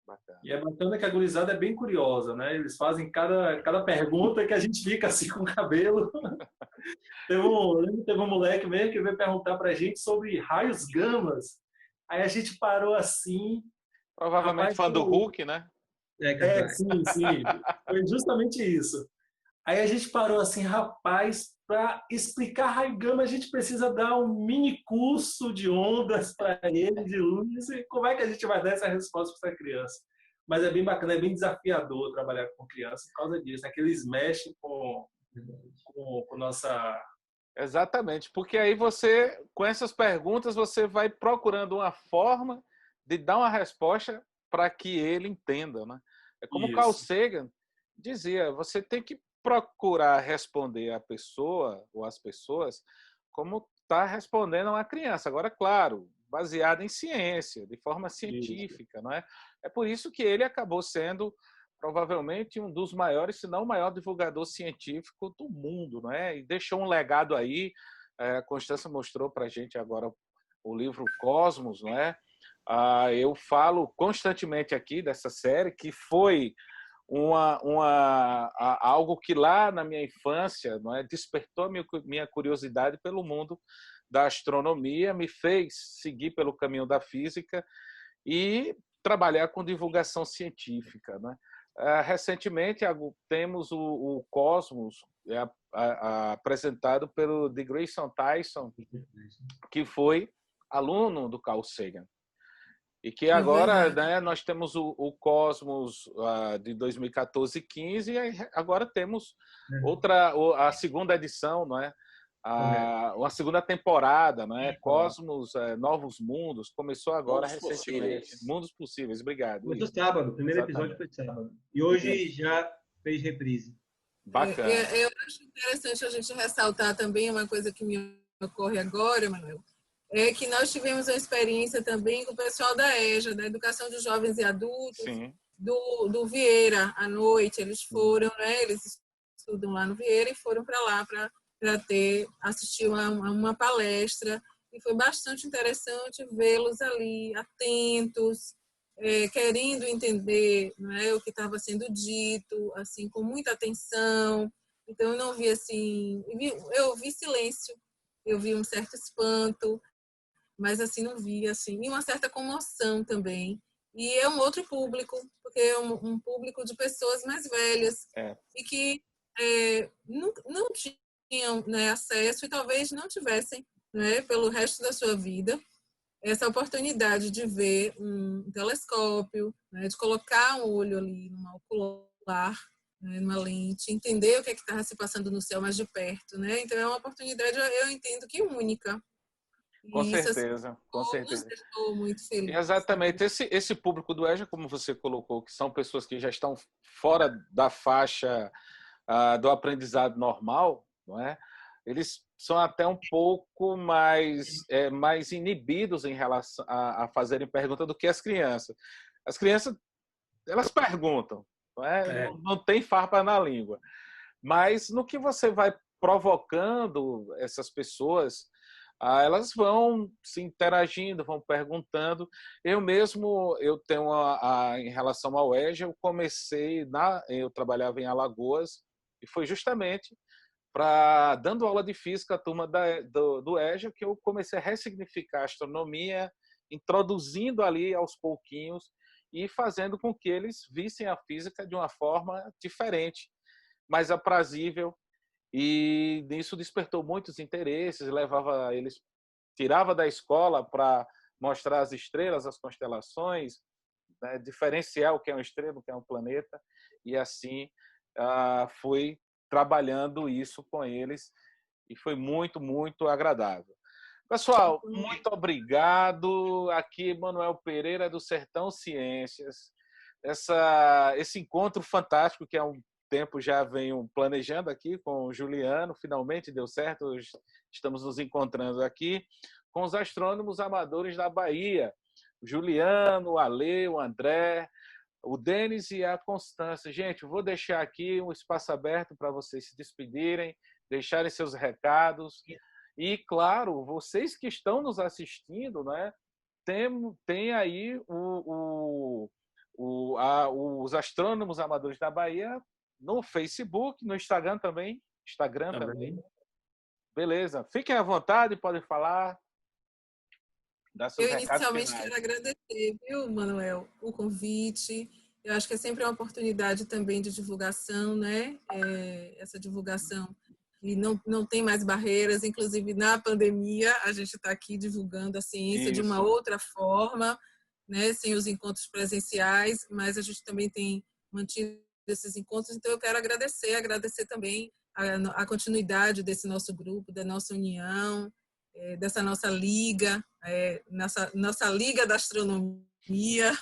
Bacana. E é bacana que a gurizada é bem curiosa, né? Eles fazem cada pergunta que a gente fica assim com o cabelo. Teve um moleque mesmo que veio perguntar pra gente sobre raios gamas. Aí a gente parou assim. Provavelmente fã do Hulk, né? Sim. Foi justamente isso. Aí a gente parou assim, rapaz, para explicar raio gama a gente precisa dar um mini curso de ondas para ele, de luz, e como é que a gente vai dar essa resposta para essa criança? Mas é bem bacana, é bem desafiador trabalhar com criança por causa disso, né? Que eles mexem com nossa... Exatamente, porque aí você, com essas perguntas, você vai procurando uma forma de dar uma resposta para que ele entenda, né? É como o Carl Sagan dizia, você tem que procurar responder a pessoa ou as pessoas como está respondendo a uma criança. Agora, claro, baseado em ciência, de forma científica, não é? É por isso que ele acabou sendo provavelmente um dos maiores, se não o maior divulgador científico do mundo, não é? E deixou um legado aí. A Constância mostrou para a gente agora o livro Cosmos, não é? Eu falo constantemente aqui dessa série que foi algo que lá na minha infância, não é, despertou minha curiosidade pelo mundo da astronomia, me fez seguir pelo caminho da física e trabalhar com divulgação científica, né? Recentemente temos o Cosmos apresentado pelo D. Grayson Tyson, que foi aluno do Carl Sagan. E que agora, né, nós temos o Cosmos de 2014 e 15, e agora temos a segunda edição, não é? Uma segunda temporada, não é? Cosmos, Novos Mundos, começou agora recentemente. Mundos Possíveis, obrigado. Começou sábado, o primeiro episódio foi sábado. E hoje já fez reprise. Bacana. Eu acho interessante a gente ressaltar também uma coisa que me ocorre agora, Manuel, é que nós tivemos uma experiência também com o pessoal da EJA, da Educação de Jovens e Adultos, do Vieira, à noite. Eles foram, né? Eles estudam lá no Vieira e foram para lá para assistir uma palestra. E foi bastante interessante vê-los ali, atentos, querendo entender, né, o que estava sendo dito, assim, com muita atenção. Então, eu não vi assim... Eu vi silêncio, eu vi um certo espanto, mas assim não vi assim, e uma certa comoção também. E é um outro público, porque é um público de pessoas mais velhas e que não tinham, né, acesso e talvez não tivessem, né, pelo resto da sua vida essa oportunidade de ver um telescópio, né, de colocar um olho ali numa ocular, né, numa lente, entender o que estava se passando no céu mais de perto, né? Então é uma oportunidade, eu entendo que única. Com certeza, com certeza. Estou muito feliz. Exatamente. Esse público do EJA, como você colocou, que são pessoas que já estão fora da faixa do aprendizado normal, não é? Eles são até um pouco mais inibidos em relação a fazerem pergunta do que as crianças. As crianças, elas perguntam, não é? Não tem farpa na língua. Mas no que você vai provocando essas pessoas elas vão se interagindo, vão perguntando. Eu mesmo, eu tenho em relação ao EJA, eu trabalhava em Alagoas, e foi justamente dando aula de física à turma do EJA que eu comecei a ressignificar a astronomia, introduzindo ali aos pouquinhos e fazendo com que eles vissem a física de uma forma diferente, mais aprazível. E nisso despertou muitos interesses, tirava da escola para mostrar as estrelas, as constelações, né, diferenciar o que é uma estrela, o que é um planeta, e assim fui trabalhando isso com eles e foi muito, muito agradável. Pessoal, muito obrigado. Aqui, Manuel Pereira, do Sertão Ciências. Esse encontro fantástico, que há um tempo já venho planejando aqui com o Juliano, finalmente deu certo, estamos nos encontrando aqui com os astrônomos amadores da Bahia, o Juliano, o Ale, o André, o Denis e a Constância. Gente, vou deixar aqui um espaço aberto para vocês se despedirem, deixarem seus recados. E, claro, vocês que estão nos assistindo, né, tem aí os astrônomos amadores da Bahia no Facebook, no Instagram também. Também. Beleza. Fiquem à vontade, podem falar. Eu inicialmente quero agradecer, viu, Manuel, o convite. Eu acho que é sempre uma oportunidade também de divulgação, né? Essa divulgação que não tem mais barreiras, inclusive na pandemia a gente está aqui divulgando a ciência de uma outra forma, né? Sem os encontros presenciais, mas a gente também tem mantido esses encontros. Então eu quero agradecer também a continuidade desse nosso grupo, da nossa união, dessa nossa liga, nossa liga da astronomia,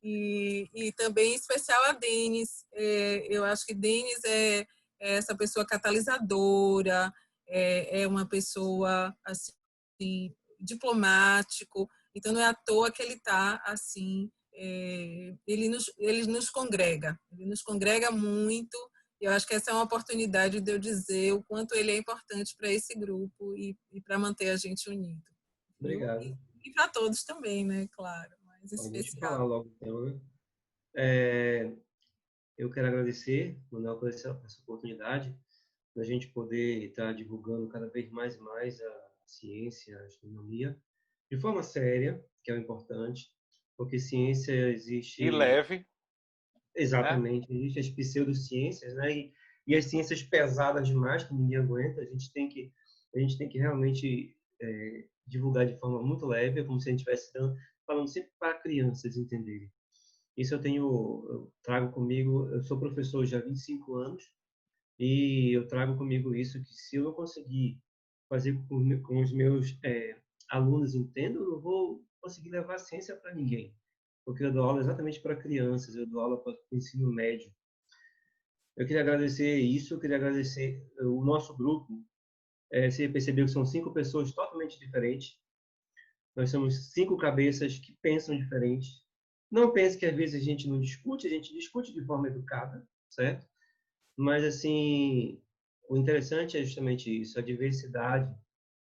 e também em especial a Denis. Eu acho que Denis é essa pessoa catalisadora, é uma pessoa assim, diplomático, então não é à toa que ele está assim, ele nos congrega muito. Eu acho que essa é uma oportunidade de eu dizer o quanto ele é importante para esse grupo e para manter a gente unido. Obrigado. E para todos também, né? Claro, mas especial. Deixa eu falar logo então, né? Eu quero agradecer, Manuel, por essa oportunidade da gente poder estar divulgando cada vez mais e mais a ciência, a astronomia, de forma séria, que é o importante, porque ciência existe... E leve. Exatamente, existem as pseudociências, né? E as ciências pesadas demais, que ninguém aguenta. A gente tem que realmente divulgar de forma muito leve, como se a gente estivesse falando sempre para crianças entenderem. Isso eu trago comigo, eu sou professor já há 25 anos, e eu trago comigo isso, que se eu não conseguir fazer com os meus alunos entendam, eu não vou conseguir levar a ciência para ninguém. Porque eu dou aula exatamente para crianças, eu dou aula para o ensino médio. Eu queria agradecer isso, eu queria agradecer o nosso grupo. Você percebeu que são 5 pessoas totalmente diferentes. Nós somos 5 cabeças que pensam diferente. Não pense que às vezes a gente não discute, a gente discute de forma educada, certo? Mas, assim, o interessante é justamente isso, a diversidade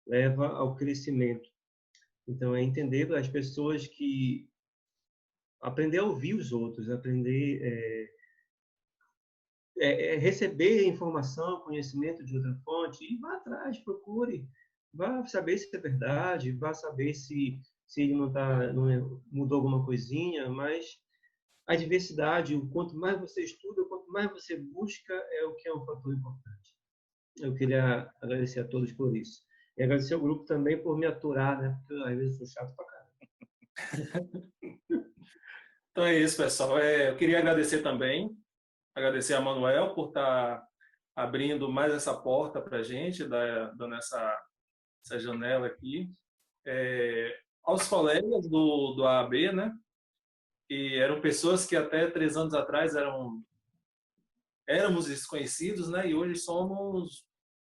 leva ao crescimento. Então, é entender as pessoas que aprender a ouvir os outros, aprender receber informação, conhecimento de outra fonte e vá atrás, procure, vá saber se é verdade, vá saber se ele não mudou alguma coisinha, mas a diversidade, o quanto mais você estuda, o quanto mais você busca, é o que é um fator importante. Eu queria agradecer a todos por isso. E agradecer ao grupo também por me aturar, né? Porque às vezes eu sou chato pra caramba. Então é isso, pessoal. Eu queria agradecer também, agradecer a Manuel por estar abrindo mais essa porta para a gente, dando essa janela aqui. Aos colegas do AAB, né? Que eram pessoas que até 3 anos atrás éramos desconhecidos, né? E hoje somos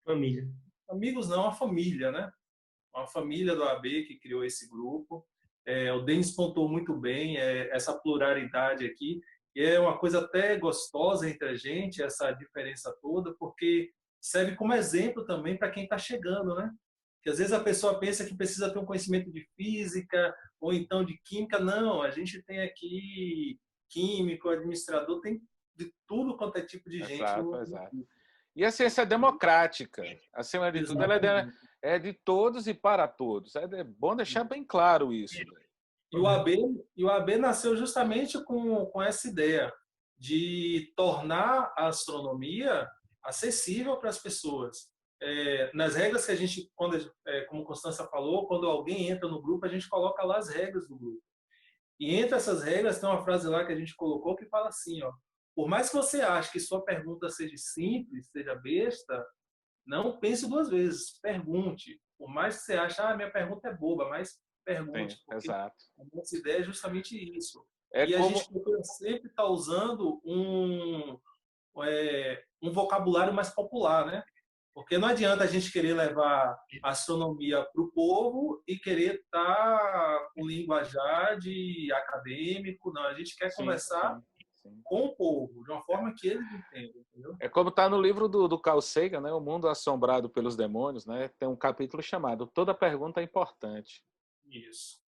família. Amigos não, uma família, né? Uma família do AAB que criou esse grupo. O Denis pontuou muito bem essa pluralidade aqui. E é uma coisa até gostosa entre a gente, essa diferença toda, porque serve como exemplo também para quem está chegando, né? Que às vezes a pessoa pensa que precisa ter um conhecimento de física ou então de química. Não, a gente tem aqui químico, administrador, tem de tudo quanto é tipo de gente. Exato. E a ciência é democrática. Acima de tudo, ela é de todos e para todos. É bom deixar bem claro isso. E o AB nasceu justamente com essa ideia de tornar a astronomia acessível para as pessoas. Nas regras que a gente, como Constância falou, quando alguém entra no grupo, a gente coloca lá as regras do grupo. E entre essas regras tem uma frase lá que a gente colocou que fala assim, ó: por mais que você ache que sua pergunta seja simples, seja besta, não pense duas vezes, pergunte. Por mais que você ache, minha pergunta é boba, mas pergunte. Sim, exato. A nossa ideia é justamente isso. A gente procura sempre estar usando um vocabulário mais popular, né? Porque não adianta a gente querer levar a astronomia para o povo e querer estar com linguajar de acadêmico. Não, a gente quer conversar com o povo, de uma forma que eles entendam. Entendeu? É como está no livro do Carl Sagan, né? O Mundo Assombrado pelos Demônios, né? Tem um capítulo chamado Toda Pergunta é Importante. Isso.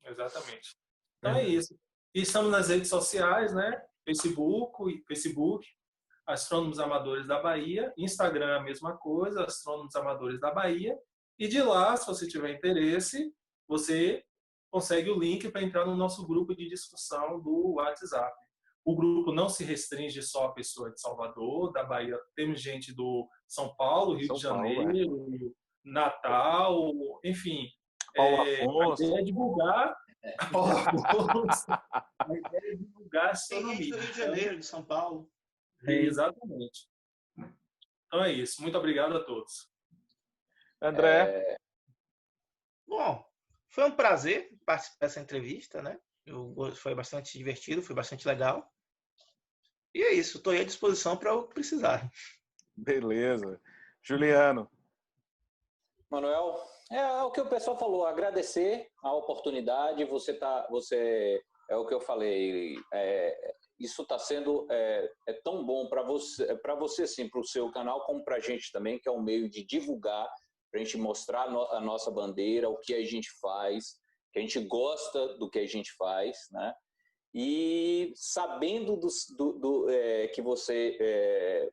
Exatamente. Então é isso. E estamos nas redes sociais, né? Facebook, Astrônomos Amadores da Bahia, Instagram a mesma coisa, Astrônomos Amadores da Bahia, e de lá, se você tiver interesse, você consegue o link para entrar no nosso grupo de discussão do WhatsApp. O grupo não se restringe só a pessoa de Salvador, da Bahia, temos gente do São Paulo, Rio de Janeiro, Natal, enfim. Paulo Afonso. A ideia é divulgar a ideia é divulgar a astronomia. Tem gente do Rio de Janeiro, de São Paulo. Exatamente. Então é isso. Muito obrigado a todos. André? Bom, foi um prazer participar dessa entrevista, né? Foi bastante divertido, foi bastante legal. E é isso. Estou aí à disposição para o que precisar. Beleza. Juliano? Manuel, é o que o pessoal falou, agradecer a oportunidade, você é o que eu falei, isso está sendo tão bom para você sim, para o seu canal, como para a gente também, que é um meio de divulgar, para a gente mostrar a nossa bandeira, o que a gente faz, que a gente gosta do que a gente faz, né? E sabendo que você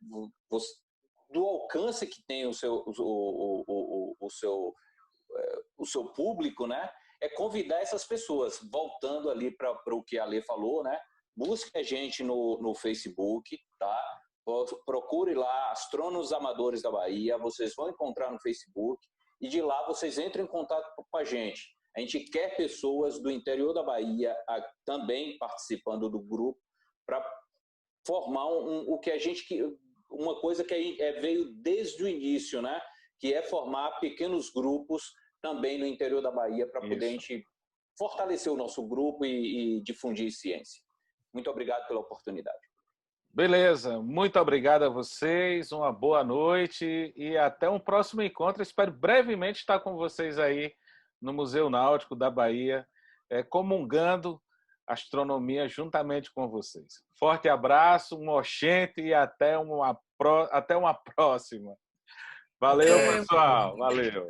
do alcance que tem o seu público, né? É convidar essas pessoas, voltando ali para o que a Lê falou, né? Busque a gente no Facebook, tá? Procure lá Astrônomos Amadores da Bahia, vocês vão encontrar no Facebook e de lá vocês entram em contato com a gente. A gente quer pessoas do interior da Bahia também participando do grupo para formar o que a gente... Uma coisa que veio desde o início, né? Que é formar pequenos grupos também no interior da Bahia para poder a gente fortalecer o nosso grupo e difundir ciência. Muito obrigado pela oportunidade. Beleza, muito obrigado a vocês, uma boa noite e até um próximo encontro. Espero brevemente estar com vocês aí no Museu Náutico da Bahia, comungando astronomia juntamente com vocês. Forte abraço, um oxente e até uma próxima. Valeu, pessoal. Valeu.